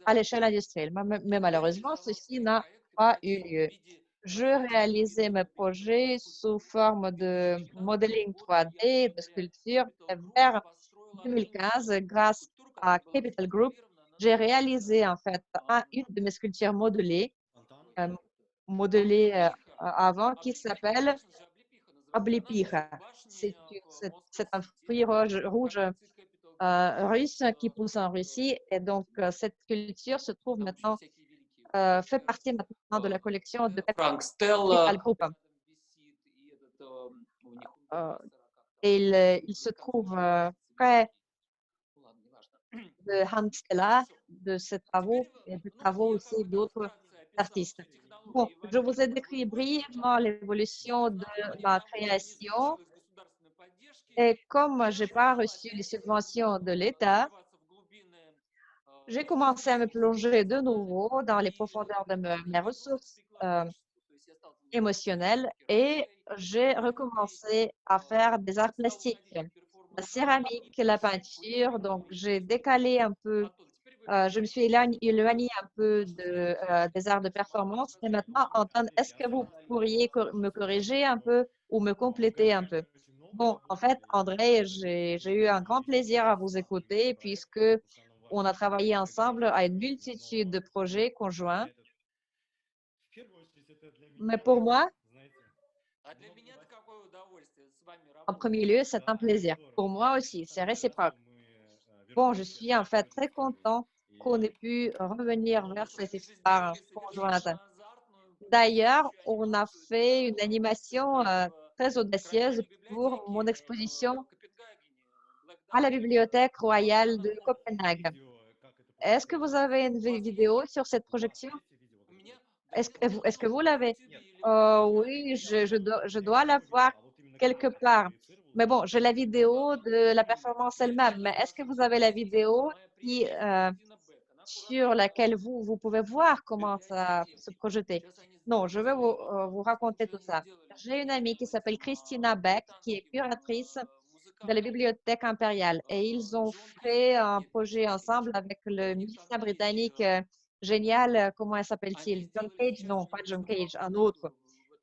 à l'échelle industrielle. Mais malheureusement, ceci n'a pas eu lieu. Je réalisais mes projets sous forme de modeling 3D, de sculpture. Et vers 2015, grâce à Capital Group, j'ai réalisé en fait une de mes sculptures euh, modelées avant qui s'appelle Облепиха. C'est un fruit rouge russe qui pousse en Russie. Et donc, cette sculpture se trouve maintenant, fait partie maintenant de la collection de Frank Capital Stella. Group. Euh, il se trouve près de Hans Stella, de ses travaux et des travaux aussi d'autres artistes. Bon, je vous ai décrit brièvement l'évolution de ma création et comme je n'ai pas reçu les subventions de l'État, j'ai commencé à me plonger de nouveau dans les profondeurs de mes ressources émotionnelles et j'ai recommencé à faire des arts plastiques, la céramique, la peinture. Donc, j'ai décalé un peu, je me suis éloignée un peu des arts de performance. Et maintenant, Anton, est-ce que vous pourriez me corriger un peu ou me compléter un peu? Bon, en fait, André, j'ai eu un grand plaisir à vous écouter puisque on a travaillé ensemble à une multitude de projets conjoints. Mais pour moi, en premier lieu, c'est un plaisir. Pour moi aussi, c'est réciproque. Bon, je suis en fait très content qu'on ait pu revenir vers cette histoire conjointe. D'ailleurs, on a fait une animation très audacieuse pour mon exposition à la Bibliothèque royale de Copenhague. Est-ce que vous avez une vidéo sur cette projection? Est-ce que vous l'avez? Oui, je dois la voir quelque part. Mais bon, j'ai la vidéo de la performance elle-même. Mais est-ce que vous avez la vidéo qui, sur laquelle vous pouvez voir comment ça se projeter? Non, je vais vous raconter tout ça. J'ai une amie qui s'appelle Christina Beck, qui est curatrice de la Bibliothèque impériale. Et ils ont fait un projet ensemble avec le musicien britannique génial, comment s'appelle-t-il? John Cage? Non, pas John Cage, un autre.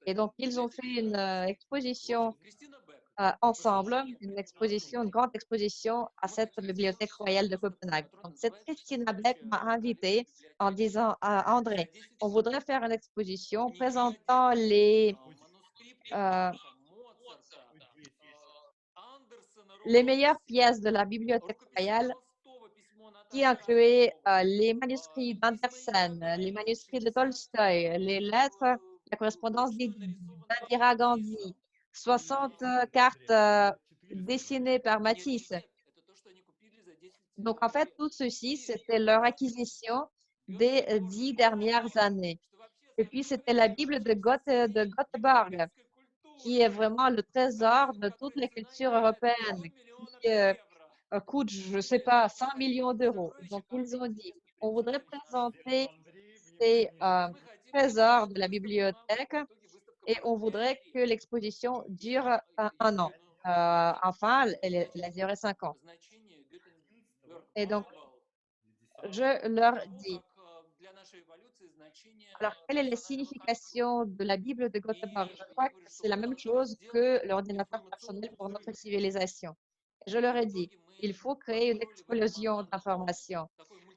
Et donc, ils ont fait une exposition ensemble, une grande exposition à cette Bibliothèque royale de Copenhague. Donc, cette Christina Beck m'a invitée en disant à André, on voudrait faire une exposition présentant euh, les meilleures pièces de la Bibliothèque royale qui incluait les manuscrits d'Andersen, les manuscrits de Tolstoï, les lettres, la correspondance d'Indira Gandhi, 60 cartes dessinées par Matisse. Donc, en fait, tout ceci, c'était leur acquisition des 10 dernières années. Et puis, c'était la Bible de Göteborg, qui est vraiment le trésor de toutes les cultures européennes, qui coûte, je ne sais pas, 100 millions d'euros. Donc, ils ont dit, on voudrait présenter ces trésors de la bibliothèque et on voudrait que l'exposition dure un an. Enfin, elle a duré 5 ans. Et donc, je leur dis, alors, quelle est la signification de la Bible de Göteborg? Je crois que c'est la même chose que l'ordinateur personnel pour notre civilisation. Je leur ai dit, il faut créer une explosion d'informations.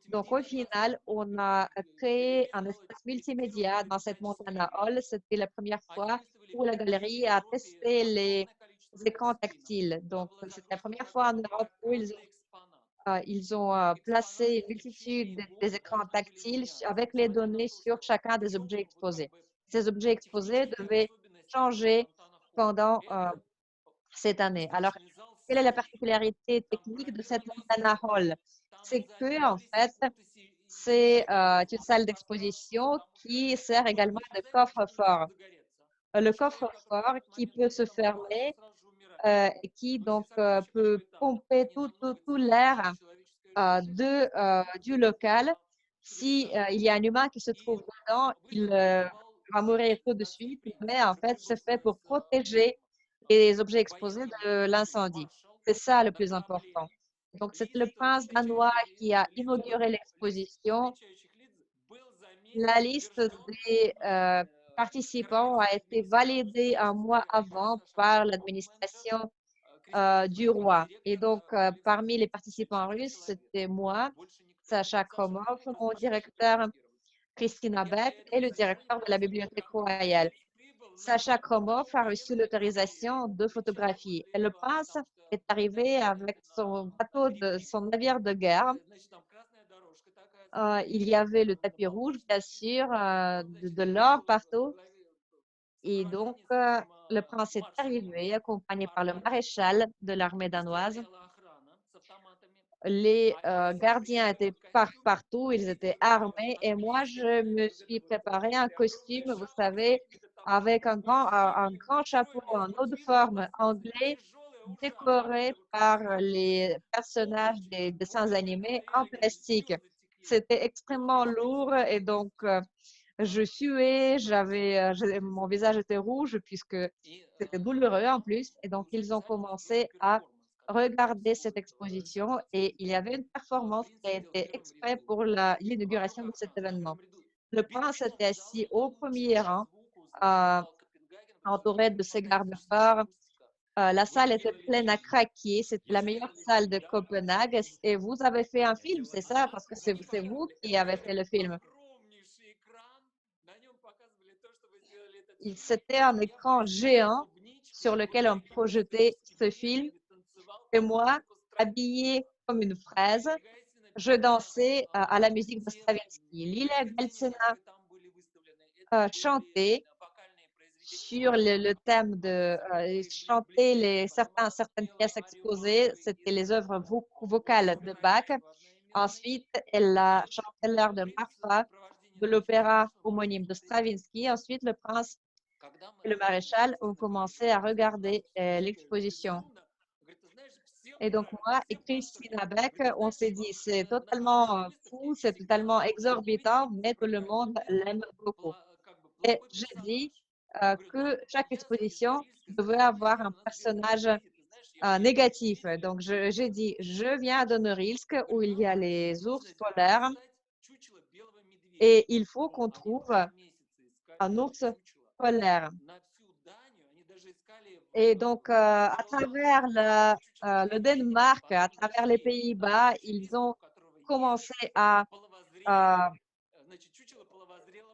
Donc, au final, on a créé un espace multimédia dans cette Montana Hall. C'était la première fois où la galerie a testé les écrans tactiles. Donc, c'était la première fois en Europe où ils ont placé une multitude des écrans tactiles avec les données sur chacun des objets exposés. Ces objets exposés devaient changer pendant cette année. Alors, quelle est la particularité technique de cette Montana Hall? C'est que, en fait, c'est une salle d'exposition qui sert également de coffre-fort. Le coffre-fort qui peut se fermer et qui donc peut pomper tout l'air du local. Si il y a un humain qui se trouve dedans, il va mourir tout de suite, mais en fait, c'est fait pour protéger les objets exposés de l'incendie. C'est ça le plus important. Donc, c'est le prince danois qui a inauguré l'exposition. La liste des participants a été validée un mois avant par l'administration du roi. Et donc, parmi les participants russes, c'était moi, Sacha Kromov, mon directeur, Christina Beck et le directeur de la Bibliothèque royale. Sacha Kromov a reçu l'autorisation de photographier. Et le prince est arrivé avec son son navire de guerre. Il y avait le tapis rouge, bien sûr, de l'or partout. Et donc, le prince est arrivé accompagné par le maréchal de l'armée danoise. Les gardiens étaient partout, ils étaient armés et moi, je me suis préparé un costume, vous savez, avec un grand chapeau, un haut de forme anglais décoré par les personnages des dessins animés en plastique. C'était extrêmement lourd et donc je suais, mon visage était rouge puisque c'était douloureux en plus. Et donc, ils ont commencé à regarder cette exposition et il y avait une performance qui a été exprès pour l'inauguration de cet événement. Le prince était assis au premier rang, entouré de ses gardes-corps. La salle était pleine à craquer. C'était la meilleure salle de Copenhague. Et vous avez fait un film, c'est ça? Parce que c'est vous qui avez fait le film. C'était un écran géant sur lequel on projetait ce film. Et moi, habillée comme une fraise, je dansais à la musique de Stravinsky. Lilia Galtsina chantait sur le thème chanter certaines pièces exposées. C'était les œuvres vocales de Bach. Ensuite, elle a chanté l'air de Marfa de l'opéra homonyme de Stravinsky. Ensuite, le prince et le maréchal ont commencé à regarder l'exposition. Et donc, moi et Christina Beck, on s'est dit, c'est totalement fou, c'est totalement exorbitant, mais tout le monde l'aime beaucoup. Et j'ai dit que chaque exposition devait avoir un personnage négatif. Donc, j'ai dit, je viens de Norilsk où il y a les ours polaires et il faut qu'on trouve un ours polaire. Et donc, à travers le Danemark, à travers les Pays-Bas, ils ont commencé à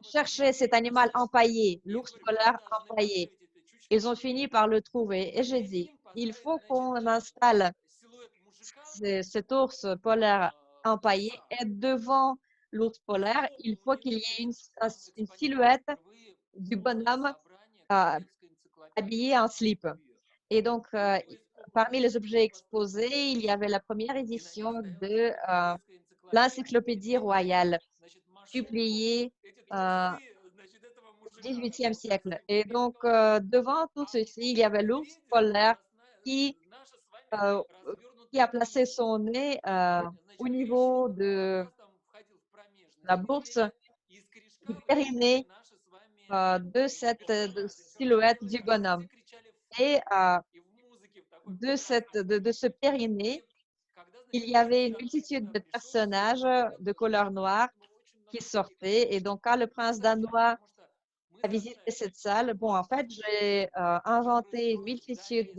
chercher cet animal empaillé, l'ours polaire empaillé. Ils ont fini par le trouver. Et j'ai dit, il faut qu'on installe cet ours polaire empaillé et devant l'ours polaire, il faut qu'il y ait une silhouette du bonhomme habillé en slip. Et donc, parmi les objets exposés, il y avait la première édition de l'Encyclopédie royale, publiée au XVIIIe siècle. Et donc, devant tout ceci, il y avait l'ours polaire qui, euh, qui a placé son nez au niveau de la bourse du périnée de cette silhouette du bonhomme. Et de ce périnée, il y avait une multitude de personnages de couleur noire qui sortaient. Et donc, quand le prince danois a visité cette salle, bon, en fait, j'ai inventé une multitude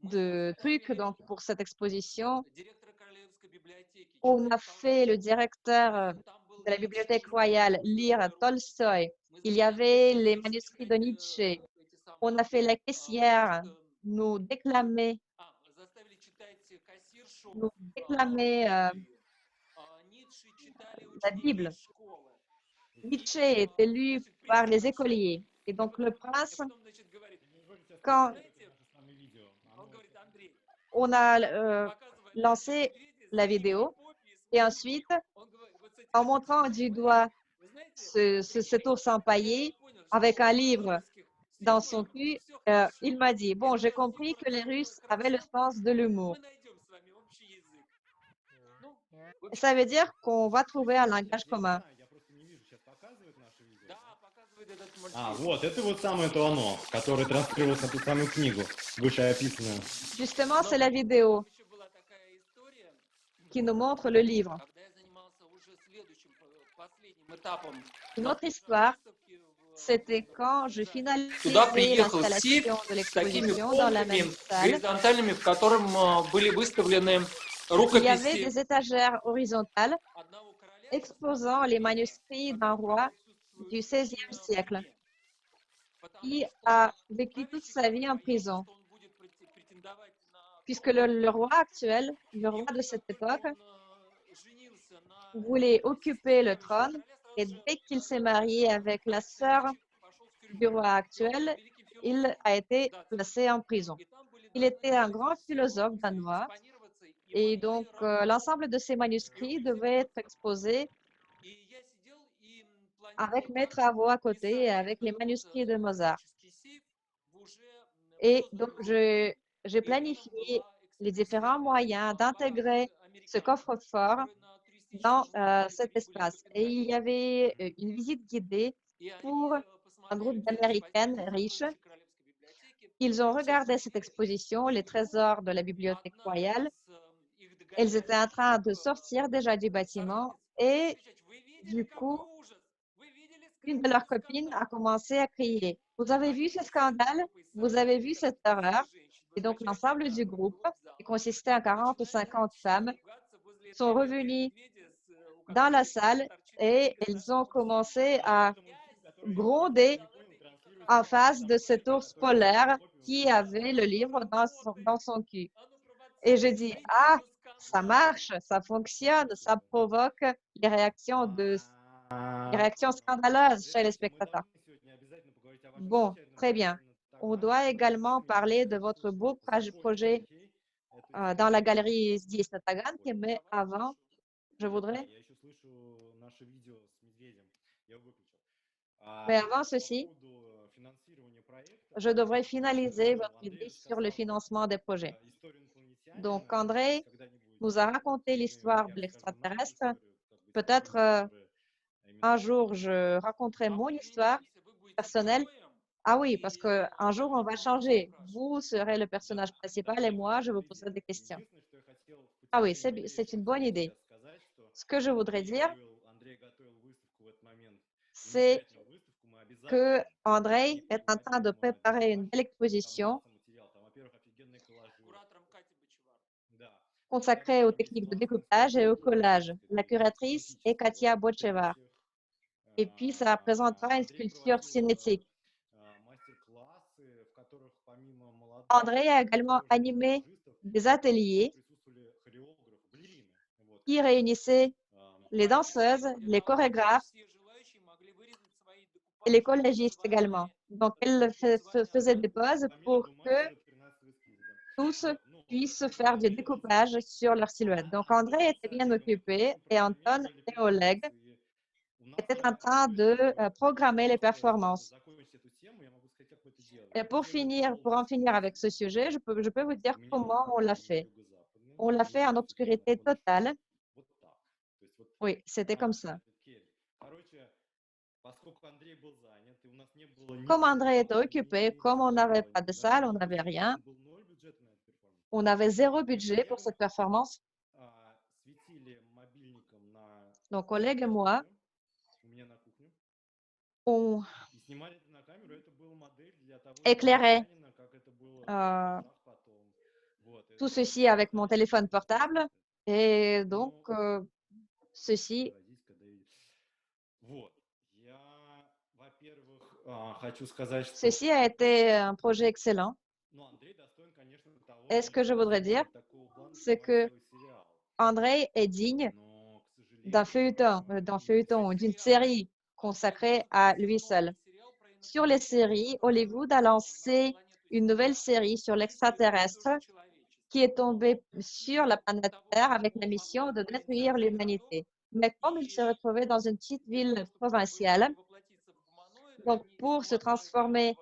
de trucs donc, pour cette exposition. On a fait le directeur de la Bibliothèque royale lire Tolstoï. Il y avait les manuscrits de Nietzsche. On a fait la caissière nous déclamer la Bible. Nietzsche était lu par les écoliers. Et donc, le prince, quand on a lancé la vidéo et ensuite, en montrant du doigt cet ours empaillé avec un livre dans son cul, il m'a dit, bon, j'ai compris que les Russes avaient le sens de l'humour. Ça veut dire qu'on va trouver un langage commun. А, вот, это вот самое то оно, которое транслировалось на ту самую книгу, вышеописанную. Justement, c'est la vidéo qui nous montre le livre. Une autre histoire, c'était quand je Туда finalisais приехал сейф l'installation de с такими l'exposition dans la полками même salle. горизонтальными, в котором были выставлены Il y avait рукописи des étagères horizontales одного короля, exposant les manuscrits d'un roi du XVIe siècle qui a vécu toute sa vie en prison, puisque le roi actuel, le roi de cette époque, voulait occuper le trône et dès qu'il s'est marié avec la sœur du roi actuel, il a été placé en prison. Il était un grand philosophe danois et donc l'ensemble de ses manuscrits devait être exposé avec mes travaux à côté et avec les manuscrits de Mozart. Et donc, j'ai planifié les différents moyens d'intégrer ce coffre-fort dans cet espace. Et il y avait une visite guidée pour un groupe d'Américaines riches. Ils ont regardé cette exposition, les trésors de la Bibliothèque royale. Elles étaient en train de sortir déjà du bâtiment et du coup, une de leurs copines a commencé à crier, « Vous avez vu ce scandale? Vous avez vu cette horreur? » Et donc, l'ensemble du groupe, qui consistait en 40 ou 50 femmes, sont revenus dans la salle et elles ont commencé à gronder en face de cet ours polaire qui avait le livre dans son cul. Et je dis, ah, ça marche, ça fonctionne, ça provoque les réactions scandaleuses chez les spectateurs. Bon, très bien. On doit également parler de votre beau projet dans la galerie Здесь на Таганке, mais avant, je voudrais... Mais avant ceci, je devrais finaliser votre idée sur le financement des projets. Donc, André nous a raconté l'histoire de l'extraterrestre. Peut-être un jour, je raconterai mon histoire personnelle. Ah oui, parce qu'un jour, on va changer. Vous serez le personnage principal et moi, je vous poserai des questions. Ah oui, c'est une bonne idée. Ce que je voudrais dire, c'est que André est en train de préparer une belle exposition consacrée aux techniques de découpage et au collage. La curatrice est Katia Bochevar. Et puis, ça présentera une sculpture cinétique. André a également animé des ateliers qui réunissaient les danseuses, les chorégraphes et les collégistes également. Donc, elle faisait des pauses pour que tous puissent faire du découpage sur leur silhouette. Donc, André était bien occupé et Anton et Oleg étaient en train de programmer les performances. Et pour en finir avec ce sujet, je peux vous dire comment on l'a fait. On l'a fait en obscurité totale. Oui, c'était comme ça. Comme André était occupé, comme on n'avait pas de salle, on n'avait rien, on avait zéro budget pour cette performance. Donc, collègues et moi, on éclairait tout ceci avec mon téléphone portable et donc ceci. Ceci a été un projet excellent. Et ce que je voudrais dire, c'est que André est digne d'un feuilleton, d'une série consacrée à lui seul. Sur les séries, Hollywood a lancé une nouvelle série sur l'extraterrestre qui est tombé sur la planète Terre avec la mission de détruire l'humanité. Mais comme il se retrouvait dans une petite ville provinciale, donc pour se transformer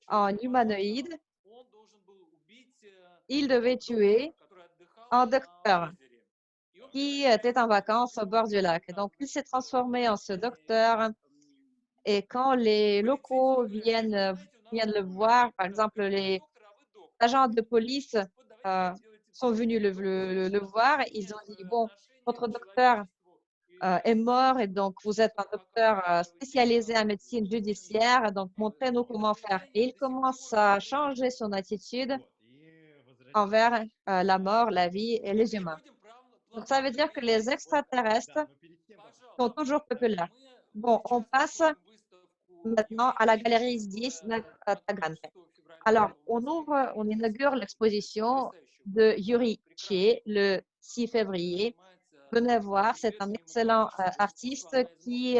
en humanoïde, il devait tuer un docteur qui était en vacances au bord du lac. Donc, il s'est transformé en ce docteur et quand les locaux viennent le voir, par exemple, les agents de police sont venus le voir, ils ont dit, bon, votre docteur est mort et donc vous êtes un docteur spécialisé en médecine judiciaire, donc montrez-nous comment faire. Et il commence à changer son attitude envers la mort, la vie et les humains. Donc, ça veut dire que les extraterrestres sont toujours populaires. Bon, on passe maintenant à la galerie 10 Tagan. Alors, on inaugure l'exposition de Yuri Che le 6 février. Venez voir, c'est un excellent artiste qui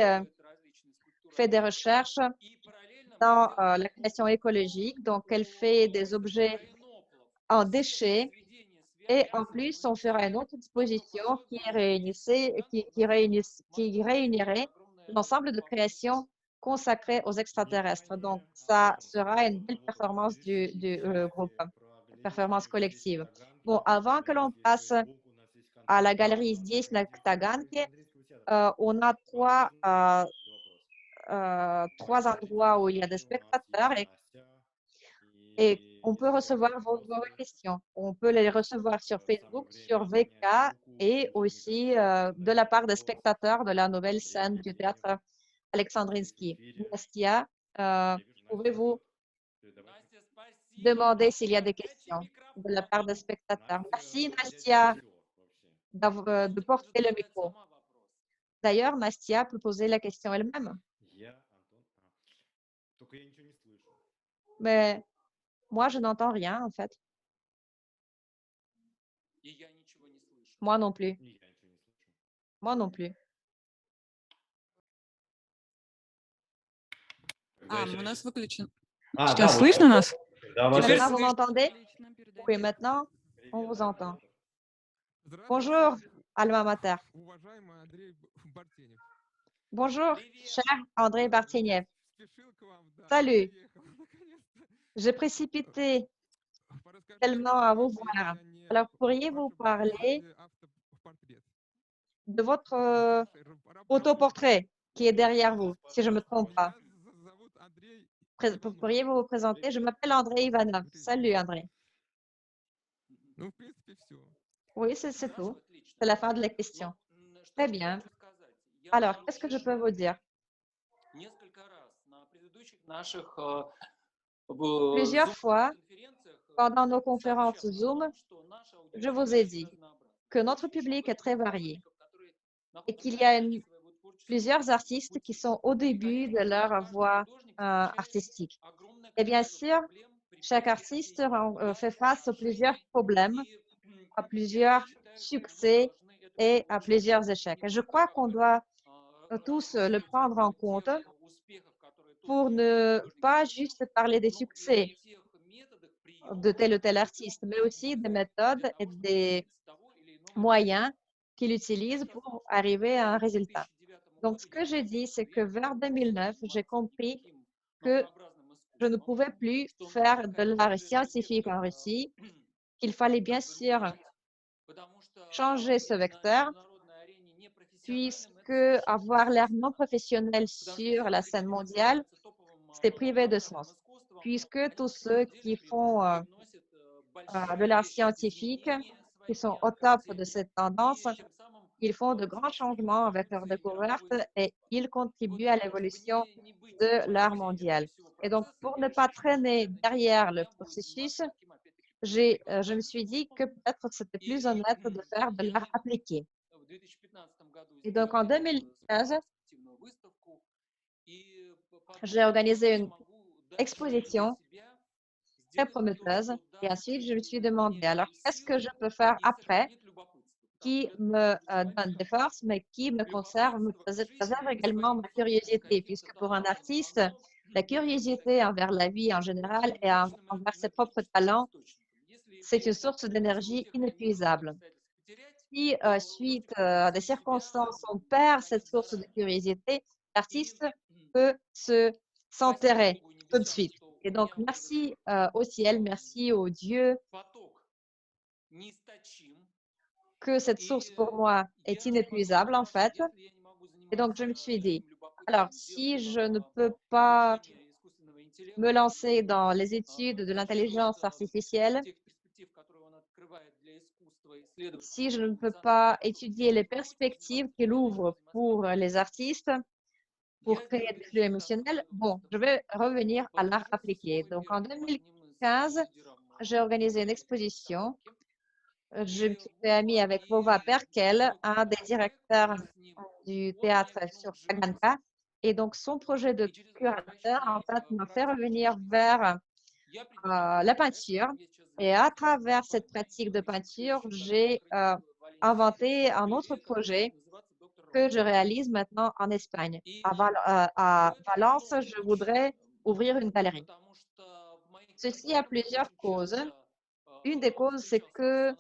fait des recherches dans la création écologique. Donc, elle fait des objets en déchets. Et en plus, on fera une autre exposition qui réunirait l'ensemble de créations consacrées aux extraterrestres. Donc, ça sera une belle performance du groupe, performance collective. Bon, avant que l'on passe à la galerie Здесь на Таганке, on a trois endroits où il y a des spectateurs et on peut recevoir vos questions. On peut les recevoir sur Facebook, sur VK et aussi de la part des spectateurs de la nouvelle scène du théâtre Alexandrinsky. Nastia, pouvez-vous demander s'il y a des questions de la part des spectateurs? Merci, Nastia, de porter le micro. D'ailleurs, Nastia peut poser la question elle-même. Mais moi, je n'entends rien, en fait. Moi non plus. Moi non plus. У нас выключен. А, Сейчас да, слышно нас? Да, вас Maintenant, vous m'entendez? Oui, maintenant, on vous entend. Bonjour, Alma Mater. Bonjour, cher André Bartignev. Salut. J'ai précipité tellement à vous voir. Alors, pourriez-vous parler de votre autoportrait qui est derrière vous, si je ne me trompe pas? Pourriez-vous vous présenter? Je m'appelle André Ivanov. Salut, André. Oui, c'est tout. C'est la fin de la question. Très bien. Alors, qu'est-ce que je peux vous dire? Plusieurs fois, pendant nos conférences Zoom, je vous ai dit que notre public est très varié et qu'il y a plusieurs artistes qui sont au début de leur voie artistique. Et bien sûr, chaque artiste fait face à plusieurs problèmes, à plusieurs succès et à plusieurs échecs. Et je crois qu'on doit tous le prendre en compte pour ne pas juste parler des succès de tel ou tel artiste, mais aussi des méthodes et des moyens qu'il utilise pour arriver à un résultat. Donc, ce que j'ai dit, c'est que vers 2009, j'ai compris que je ne pouvais plus faire de l'art scientifique en Russie, qu'il fallait bien sûr changer ce vecteur, puisque avoir l'air non professionnel sur la scène mondiale, c'est privé de sens, puisque tous ceux qui font de l'art scientifique, qui sont au top de cette tendance, ils font de grands changements avec leurs découvertes et ils contribuent à l'évolution de l'art mondial. Et donc, pour ne pas traîner derrière le processus, je me suis dit que peut-être c'était plus honnête de faire de l'art appliqué. Et donc, en 2015, j'ai organisé une exposition très prometteuse et ensuite, je me suis demandé, alors, qu'est-ce que je peux faire après qui me donne des forces, mais qui me conserve, me préserve également ma curiosité, puisque pour un artiste, la curiosité envers la vie en général et envers ses propres talents, c'est une source d'énergie inépuisable. Si, suite à des circonstances, on perd cette source de curiosité, l'artiste peut s'enterrer tout de suite. Et donc, merci au ciel, merci au Dieu que cette source pour moi est inépuisable en fait. Et donc, je me suis dit, alors, si je ne peux pas me lancer dans les études de l'intelligence artificielle, si je ne peux pas étudier les perspectives qu'elle ouvre pour les artistes, pour créer des flux émotionnels, bon, je vais revenir à l'art appliqué. Donc, en 2015, j'ai organisé une exposition. Je me suis fait amie avec Vova Perkel, un des directeurs du théâtre sur Taganka. Et donc, son projet de curateur, en fait, m'a fait revenir vers la peinture. Et à travers cette pratique de peinture, j'ai inventé un autre projet que je réalise maintenant en Espagne. À Valence, je voudrais ouvrir une galerie. Ceci a plusieurs causes. Une des causes, c'est que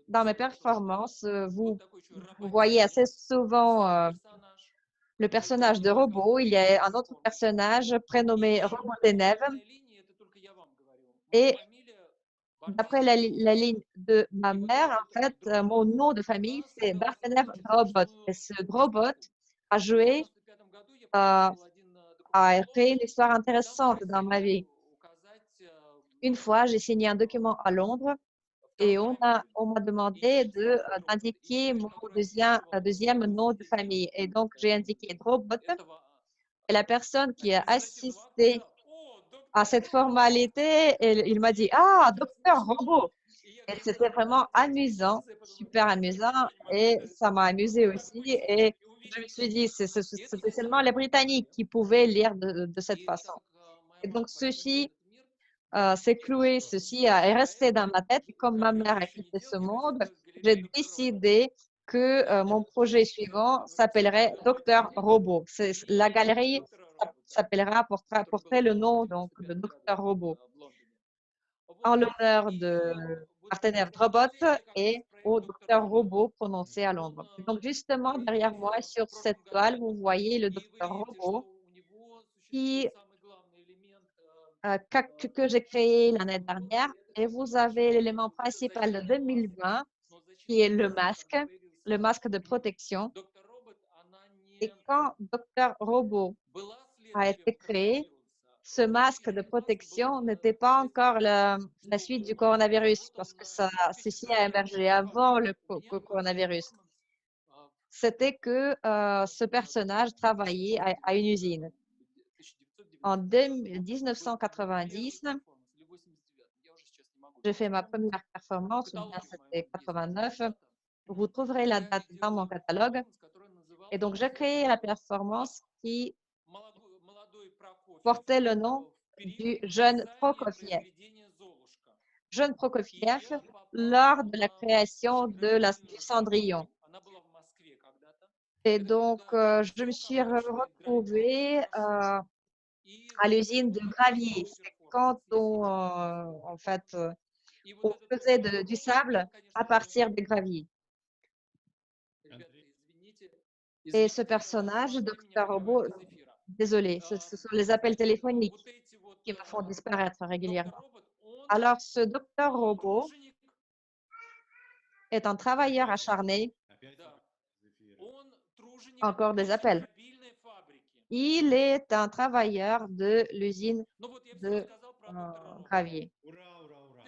dans mes performances, vous voyez assez souvent le personnage de robot. Il y a un autre personnage prénommé Robot des Neives. Et d'après la ligne de ma mère, en fait, mon nom de famille, c'est Bartenev Drobot. Et ce Drobot a joué, a créé une histoire intéressante dans ma vie. Une fois, j'ai signé un document à Londres et on m'a demandé d'indiquer mon deuxième nom de famille. Et donc, j'ai indiqué Drobot. Et la personne qui a assisté à cette formalité, il m'a dit, ah, docteur Robot. Et c'était vraiment amusant, super amusant, et ça m'a amusé aussi. Et je me suis dit, c'était seulement les Britanniques qui pouvaient lire de cette façon. Et donc, ceci s'est cloué, ceci est resté dans ma tête. Et comme ma mère a quitté ce monde, j'ai décidé que mon projet suivant s'appellerait Docteur Robot. La galerie s'appellera porterait le nom donc, de Docteur Robot en l'honneur de Partenaire Drobot et au docteur Robot prononcé à Londres. Donc, justement, derrière moi, sur cette toile, vous voyez le docteur Robot qui, que j'ai créé l'année dernière. Et vous avez l'élément principal de 2020, qui est le masque de protection. Et quand Docteur Robot a été créé, ce masque de protection n'était pas encore la suite du coronavirus parce que ceci a émergé avant le coronavirus. C'était que ce personnage travaillait à une usine. En 1990, j'ai fait ma première performance, ou bien c'était 89. Vous trouverez la date dans mon catalogue. Et donc, j'ai créé la performance qui portait le nom du jeune Prokofiev. Jeune Prokofiev lors de la création du Cendrillon. Et donc, je me suis retrouvée à l'usine de gravier. C'est quand en fait, on faisait du sable à partir des graviers. Et ce personnage, Docteur Robot, désolé, ce sont les appels téléphoniques qui me font disparaître régulièrement. Alors, ce Docteur Robot est un travailleur acharné. Encore des appels. Il est un travailleur de l'usine de gravier.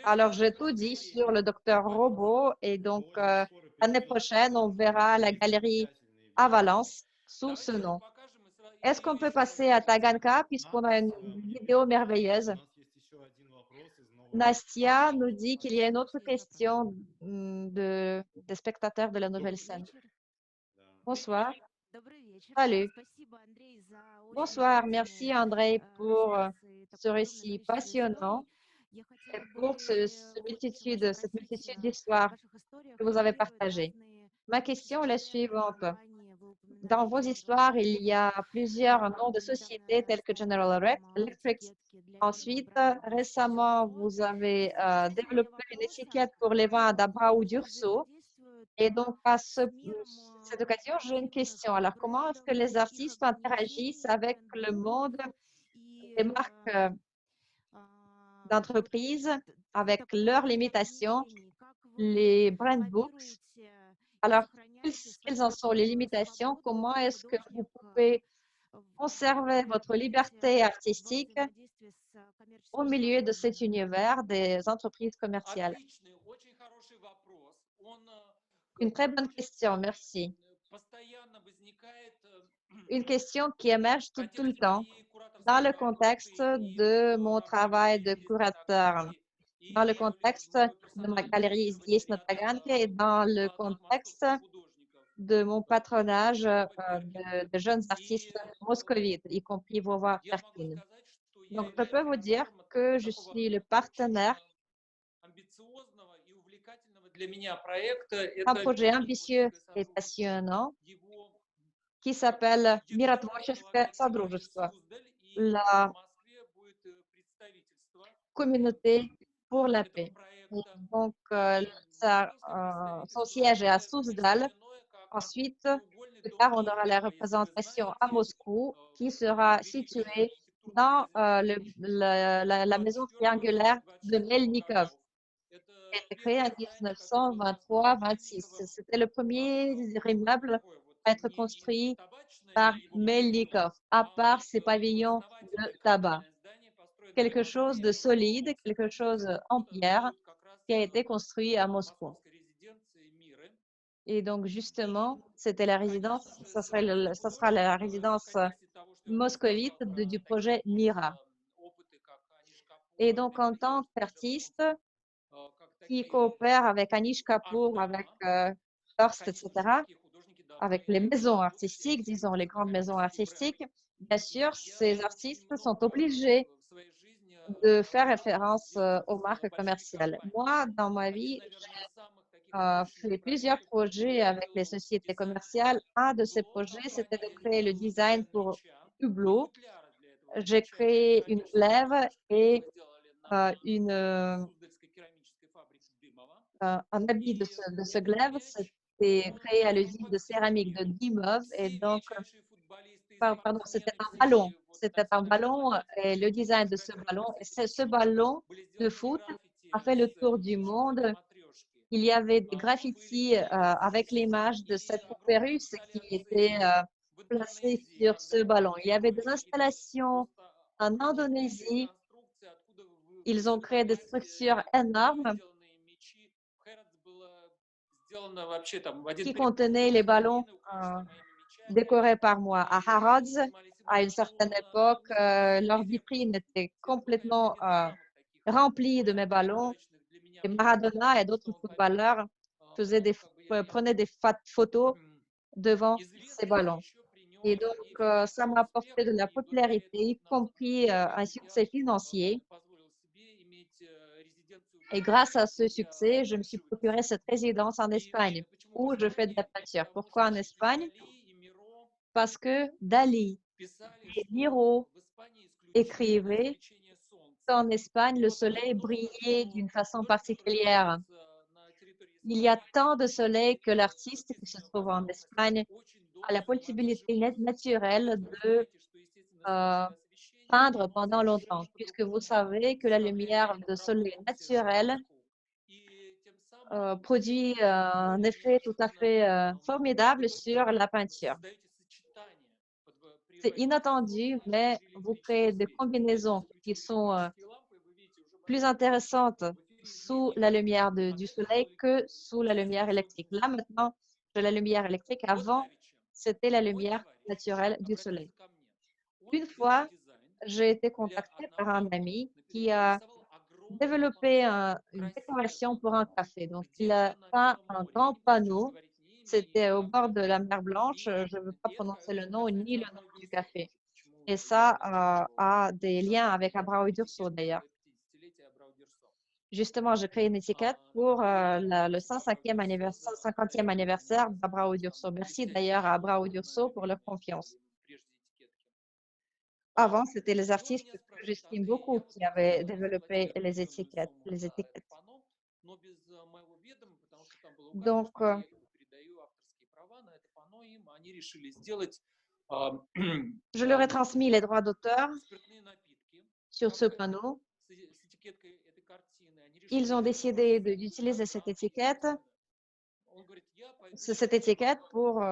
Alors, j'ai tout dit sur le docteur Robot et donc l'année prochaine, on verra la galerie à Valence sous ce nom. Est-ce qu'on peut passer à Taganka puisqu'on a une vidéo merveilleuse? Nastia nous dit qu'il y a une autre question des spectateurs de la nouvelle scène. Bonsoir. Salut. Bonsoir. Merci André pour ce récit passionnant et pour cette multitude d'histoires que vous avez partagées. Ma question est la suivante. dans vos histoires, il y a plusieurs noms de sociétés telles que General Electric. Ensuite, récemment, vous avez développé une étiquette pour les vins d'Abrao d'Urso. Et donc, cette occasion, j'ai une question. Alors, comment est-ce que les artistes interagissent avec le monde des marques d'entreprise, avec leurs limitations, les brand books? Alors, quelles en sont les limitations? Comment est-ce que vous pouvez conserver votre liberté artistique au milieu de cet univers des entreprises commerciales? Отличный, очень хороший вопрос. Он Une très bonne question, merci. постоянно возникает Une question qui émerge в tout le контексте temps моей dans кураторской le работы contexte и de mon в travail de галерее здесь, на curateur, Таганке, dans le и contexte в мой de ma персональный galerie Здесь на ряд Таганке et dans le contexte московских художников, de mon patronage Перкина. de jeunes И artistes moscovites, y compris Vova я могу Perkin. сказать, что я Donc, je peux являюсь vous dire партнером que je такого suis le очень partenaire амбициозного и увлекательного для меня проекта. d'un Это projet Мир ambitieux Творческое et Содружество. passionnant Его qui s'appelle бюджетный запрос Миротворческое полагается на Содружество, Суздаль, и в la Москве будет представительство communauté pour la этого paix. Et проекта. donc, И московское son представительство siège est à это не что Souzdal. иное, как Ensuite, треугольный plus дом tard, on aura la Киева. Если вы représentation à знаете, Moscou, qui такой sera великий située архитектурный dans производитель la maison 24-26 triangulaire de Melnikov, годов. Это qui a été créée en первое здание, которое было построено 1923-26. Мельниковым. C'était le premier immeuble Такое вот à être не construit табачное par его павильон, Melnikov, à а part вот ses pavillons de основательное tabac. каменное здание, построенное в Quelque chose de Москве в solide, quelque chose en 80-х pierre, годах. Вот как раз qui a été construit à Moscou. московской резиденции Миры. Et donc, И, justement, c'était la résidence, конечно же, ça sera la в résidence контексте того, что я moscovite рассказал про du такие projet Mira. опыты, как Аниш Et Капур, donc, en Дмитрий tant Йорский, qu'artiste как qui такие coopère avec Anish Kapoor, avec оргдома, Hearst, конечно etc., же, такие художники avec должны les maisons ведут себя artistiques, disons les естественно, как grandes maisons коммерческие artistiques, бренды. bien И sûr, я ces очень artistes sont много obligés в своей жизни de faire работал, référence сделал aux с marques большими commerciales. компаниями. Moi, dans ma Один, vie, наверное, из самых таких fait решительных plusieurs проектов, который projets я avec les делал с sociétés commerciales. дизайнерами Un de ces Hublot projets, c'était компании, de я créer le делал design дизайн pour меча и Hublot. футляра для этого J'ai меча créé une керамического, glaive который et мы сделали на une, Суздальской керамической фабрике Дымова. un habit И de ce этот glaive. мяч, C'était он créé à l'usine de транспортирует céramique de мир. Dimov. Et Все donc, величайшие футболисты и c'était спортсмены, un все ballon. вот C'était un национальные ballon руководители et le были design de ce сфотографированы ballon. с Et этим ce мячом. ballon Были de сделаны foot граффити a fait le с tour du мячом в monde. этой матрешке. Il y avait des Были graffitis avec экспозиции l'image de и cette poupée огромные russe qui était инсталляции в placée Индонезии, sur ce когда ballon. Il y avait des какие-то installations просто en огромнейшие Indonésie. конструкции, откуда Ils ont créé des высыпать structures énormes выделанные мячи. В Хэротс было сделано вообще там в один qui период contenaient les целые ballons равнины, украшенные моими мячами. décorés par moi. À И Harrods, занимались à une футболом. certaine Было époque, leur невероятно vitrine эффектно. était Это был, конечно, complètement один из самых таких remplie de mes ballons. запоминающих для меня Et проектов, Maradona et потому d'autres что помимо footballeurs того, как бы я prenaient являюсь des photos devant ces известностью, ballons. еще при Et нем donc, и ça финансовый m'a успех. apporté de la И благодаря popularité, этому y compris un succès я financier. позволил себе иметь резиденцию в Et grâce à Испании, ce где я succès, je me suis живопись. procuré cette résidence en И Espagne, почему в où je fais de la Испании? peinture. Потому Pourquoi что en и Espagne? Дали, и Миро Parce que Dali писали, et что Miro в Испании исключительное écrivaient свечение солнца. qu'en Espagne, le Было так soleil много, brillait что d'une façon художник, который particulière. находится на территории Il y a Испании, tant de soleil que имеет l'artiste qui se единственную trouve en возможность Espagne очень a la долго заниматься possibilité живописью. naturelle Вы de знаете, что естественно euh, солнечное освещение, peindre оно pendant longtemps, совершенно puisque vous по-другому savez que la lumière заставляет de soleil работать naturelle краску. И тем самым produit un более effet tout à неожиданно fait вы formidable sur la peinture. создаете сочетание при C'est воздействии солнца. inattendu, Иначе mais при vous электрическом créez des свете. Вот когда combinaisons сейчас qui включили sont электрические лампы, вы видите уже plus большое количество intéressantes цветов. В эфире нет sous la никаких lumière цветов. А du до этого soleil было que sous la lumière естественное électrique. солнечное Là, свечение. maintenant, j'ai la lumière électrique. Вот Avant, давеча c'était la мой lumière товарищ naturelle du soleil. обратился ко мне. Он Une делал fois, дизайн j'ai été для contactée par un одного ami qui напитка. a Нарисовал огромное développé панно, une красивое décoration pour панно, un café. Donc, il где a на peint Белом un море, я grand не буду сейчас panneau. говорить ни имя, ни C'était au bord de фамилию, la mer Blanche. и Je ne veux pas это prononcer le nom ni касается le nom Абрау du Дюрсо café. тоже. Почему Et я ça рассказывал a des liens avec совпадение Abrao с Durso d'ailleurs. этикеткой 50-летия Абрау Дюрсо. Justement, je crée une étiquette pour le 150e anniversaire d'Abrao Durso. Merci d'ailleurs à Abrao Durso pour leur confiance. Avant, c'était les artistes que j'estime beaucoup qui avaient développé les étiquettes. Donc, je leur ai transmis les droits d'auteur sur ce panneau. Ils ont décidé d'utiliser cette étiquette pour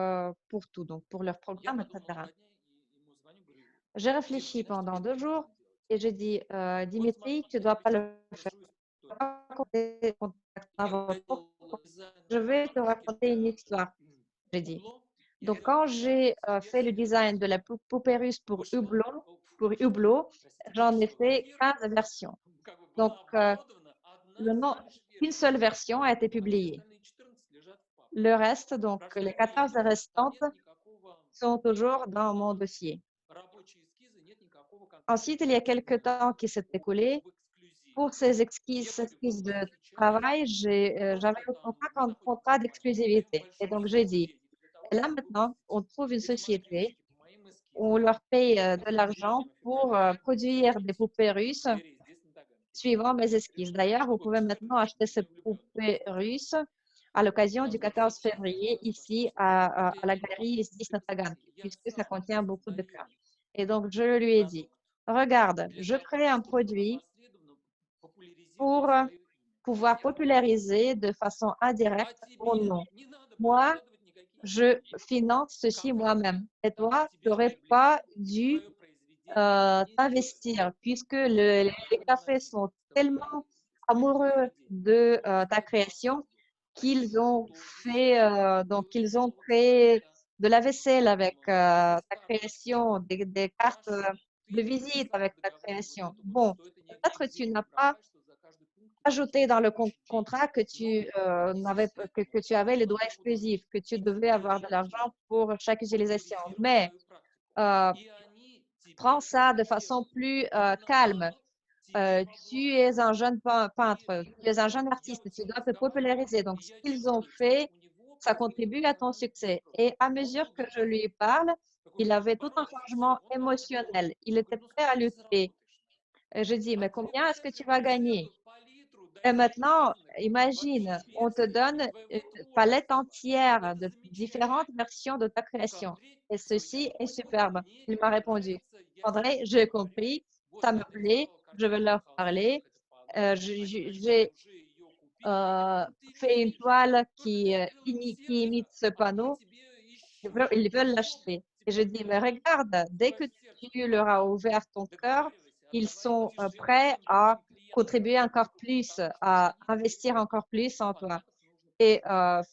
tout, donc pour leur programme, etc. J'ai réfléchi pendant 2 jours et j'ai dit, Dimitri, tu ne dois pas le faire. Je vais te raconter une histoire, j'ai dit. Donc, quand j'ai fait le design de la poupée russe pour Hublot, j'en ai fait 15 versions. Donc, une seule version a été publiée. Le reste, donc les 14 restantes, sont toujours dans mon dossier. Ensuite, il y a quelques temps qui s'est écoulé. Pour ces esquisses de travail, j'avais un contrat d'exclusivité. Et donc, j'ai dit, là maintenant, on trouve une société, on leur paye de l'argent pour produire des poupées russes suivant mes esquisses. D'ailleurs, vous pouvez maintenant acheter ces poupées russes à l'occasion du 14 février ici à la galerie Disney Tagan, puisque ça contient beaucoup de cœurs. Et donc, je lui ai dit, regarde, je crée un produit pour pouvoir populariser de façon indirecte mon nom. Moi, je finance ceci moi-même. Et toi, tu n'aurais pas dû t'investir puisque les cafés sont tellement amoureux de ta création qu'ils ont fait, donc ils ont créé de la vaisselle avec ta création, des cartes de visite avec ta création. Bon, peut-être tu n'as pas ajouté dans le contrat que tu avais les droits exclusifs, que tu devais avoir de l'argent pour chaque utilisation. Mais prends ça de façon plus calme. Tu es un jeune peintre, tu es un jeune artiste, tu dois te populariser. Donc, ce qu'ils ont fait, ça contribue à ton succès. Et à mesure que je lui parle, il avait tout un changement émotionnel. Il était prêt à lutter. Et je dis, mais combien est-ce que tu vas gagner? Et maintenant, imagine, on te donne une palette entière de différentes versions de ta création. Et ceci est superbe. Il m'a répondu, André, j'ai compris, ça me plaît, je vais leur parler. J'ai fait une toile qui imite ce panneau. Ils veulent l'acheter. Et je dis, mais regarde, dès que tu leur as ouvert ton cœur, ils sont prêts à contribuer encore plus, à investir encore plus en toi et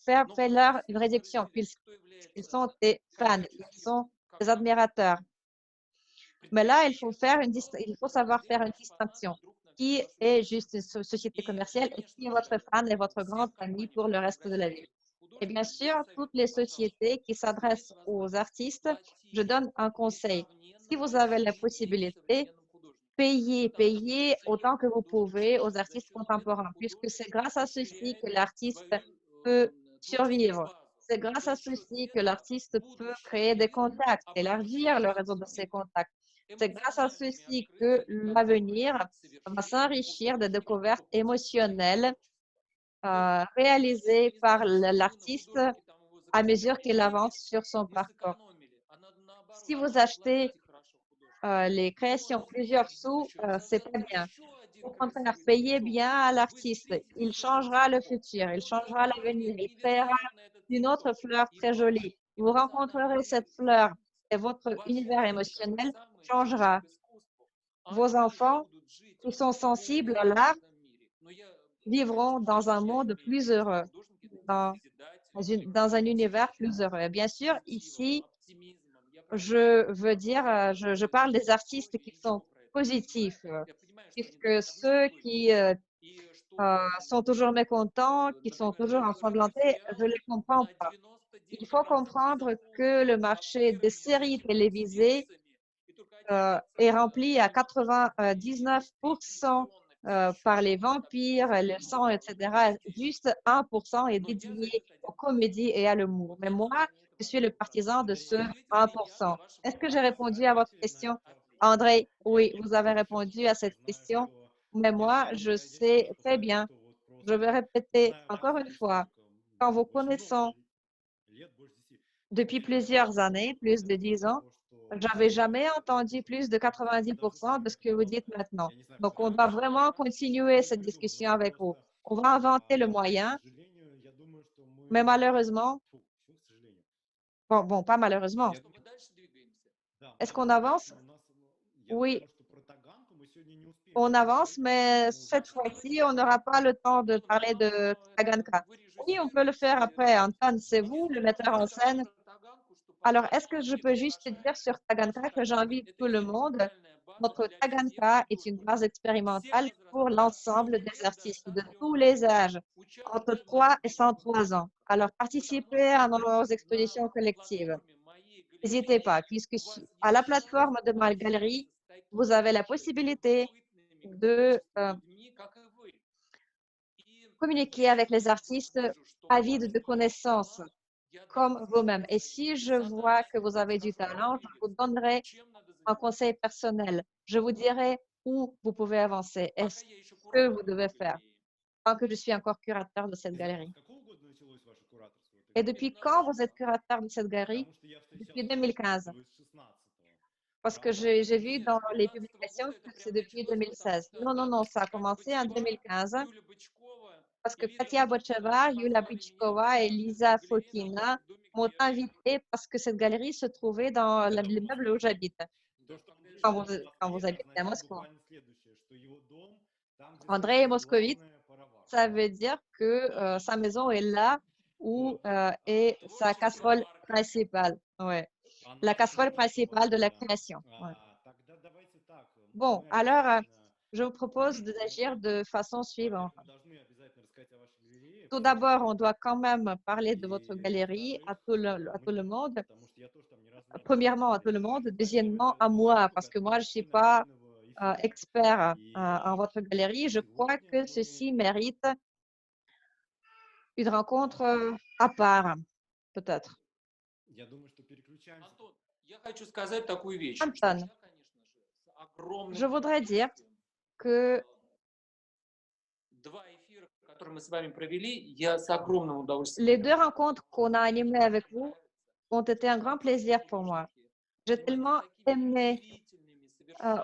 faire-leur une réduction puisqu'ils sont des fans, ils sont des admirateurs. Mais là, il faut savoir faire une distinction. Qui est juste une société commerciale et qui est votre fan et votre grand ami pour le reste de la vie. Et bien sûr, toutes les sociétés qui s'adressent aux artistes, je donne un conseil. Si vous avez la possibilité, payez autant que vous pouvez aux artistes contemporains, puisque c'est grâce à ceci que l'artiste peut survivre. C'est grâce à ceci que l'artiste peut créer des contacts, élargir le réseau de ses contacts. C'est grâce à ceci que l'avenir va s'enrichir de découvertes émotionnelles réalisées par l'artiste à mesure qu'il avance sur son parcours. Si vous achetez les créations plusieurs sous, c'est pas bien. Au contraire, payez bien à l'artiste. Il changera le futur, il changera l'avenir, il créera une autre fleur très jolie. Vous rencontrerez cette fleur et votre univers émotionnel changera. Vos enfants qui sont sensibles à l'art vivront dans un monde plus heureux, dans un univers plus heureux. Et bien sûr, ici, je veux dire, je parle des artistes qui sont positifs, puisque ceux qui sont toujours mécontents, qui sont toujours ensanglantés, je ne les comprends pas. Il faut comprendre que le marché des séries télévisées est rempli à 99% par les vampires, le sang, etc. Juste 1% est dédié aux comédies et à l'humour. Mais moi, je suis le partisan de ce 1%. Est-ce que j'ai répondu à votre question, André? Oui, vous avez répondu à cette question. Mais moi, je sais très bien. Je vais répéter encore une fois. Quand vous connaissons depuis plusieurs années, plus de 10 ans, j'avais jamais entendu plus de 90% de ce que vous dites maintenant. Donc, on doit vraiment continuer cette discussion avec vous. On va inventer le moyen, mais malheureusement, bon, pas malheureusement. Est-ce qu'on avance? Oui, on avance, mais cette fois-ci, on n'aura pas le temps de parler de Taganka. Oui, on peut le faire après. Anton, c'est vous, le metteur en scène. Alors, est-ce que je peux juste dire sur Taganka que j'invite tout le monde? Notre Taganka est une base expérimentale pour l'ensemble des artistes de tous les âges, entre 3 et 103 ans. Alors, participez à nos expositions collectives. N'hésitez pas, puisque à la plateforme de ma galerie, vous avez la possibilité de communiquer avec les artistes avides de connaissances comme vous-même. Et si je vois que vous avez du talent, je vous donnerai un conseil personnel. Je vous dirai où vous pouvez avancer et ce que vous devez faire tant que je suis encore curateur de cette galerie. Et depuis quand vous êtes curateur de cette galerie? Depuis 2015. Parce que j'ai vu dans les publications que c'est depuis 2016. Non, non, non, ça a commencé en 2015 parce que Katia Botcheva, Yulia Bichkova et Lisa Fokina m'ont invité parce que cette galerie se trouvait dans l'immeuble où j'habite. Quand vous habitez à Moscou. Andrei Moscovitz, ça veut dire que sa maison est là où est sa casserole principale. Ouais. La casserole principale de la création. Ouais. Bon, alors, je vous propose d'agir de façon suivante. Tout d'abord, on doit quand même parler de votre galerie à tout le monde. Premièrement, à tout le monde. Deuxièmement, à moi, parce que moi, je ne suis pas expert en votre galerie. Je crois que ceci mérite une rencontre à part, peut-être. Anton, je voudrais dire que les deux rencontres qu'on a animées avec vous ont été un grand plaisir pour moi. J'ai tellement aimé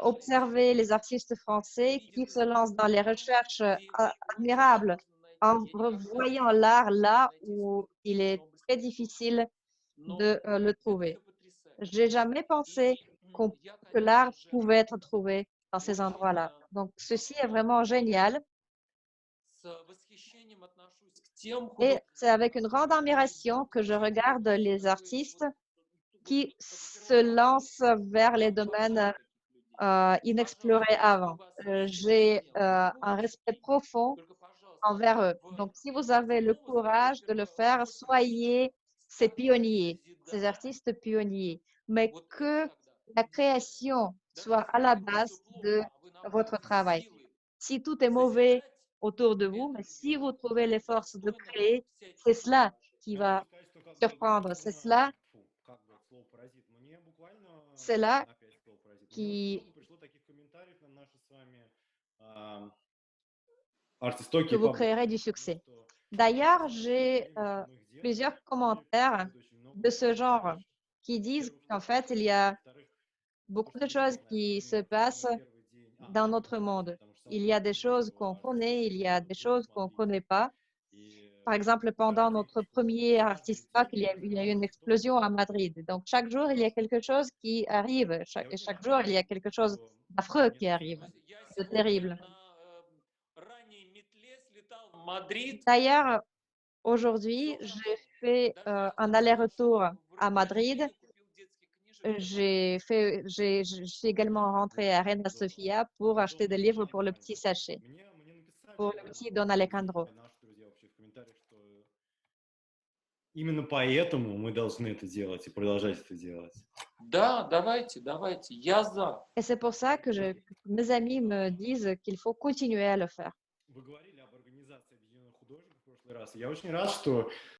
observer les artistes français qui se lancent dans les recherches admirables en revoyant l'art là où il est très difficile de le trouver. Je n'ai jamais pensé que l'art pouvait être trouvé dans ces endroits-là. Donc, ceci est vraiment génial. Et c'est avec une grande admiration que je regarde les artistes qui se lancent vers les domaines inexplorés avant. J'ai un respect profond envers eux. Donc, si vous avez le courage de le faire, soyez ces pionniers, ces artistes pionniers, mais que la création soit à la base de votre travail. Si tout est mauvais autour de vous, mais si vous trouvez les forces de créer, c'est cela qui va surprendre, c'est cela qui que vous créerez du succès. D'ailleurs, j'ai plusieurs commentaires de ce genre qui disent qu'en fait, il y a beaucoup de choses qui se passent dans notre monde. Il y a des choses qu'on connaît, il y a des choses qu'on ne connaît pas. Par exemple, pendant notre premier Artist Talk, il y a eu une explosion à Madrid. Donc, chaque jour, il y a quelque chose qui arrive. Chaque jour, il y a quelque chose d'affreux qui arrive, de terrible. D'ailleurs, aujourd'hui, j'ai fait un aller-retour à Madrid. Je suis également rentrée à Reina Sofia pour acheter des livres pour le petit sachet, pour le petit Don Alejandro. именно поэтому мы должны это делать и продолжать это делать. Да, давайте, я за. Et c'est pour ça que mes amis me disent qu'il faut continuer à le faire. Вы говорили об Организации Объединенных Художников в прошлый раз. Я очень рад, что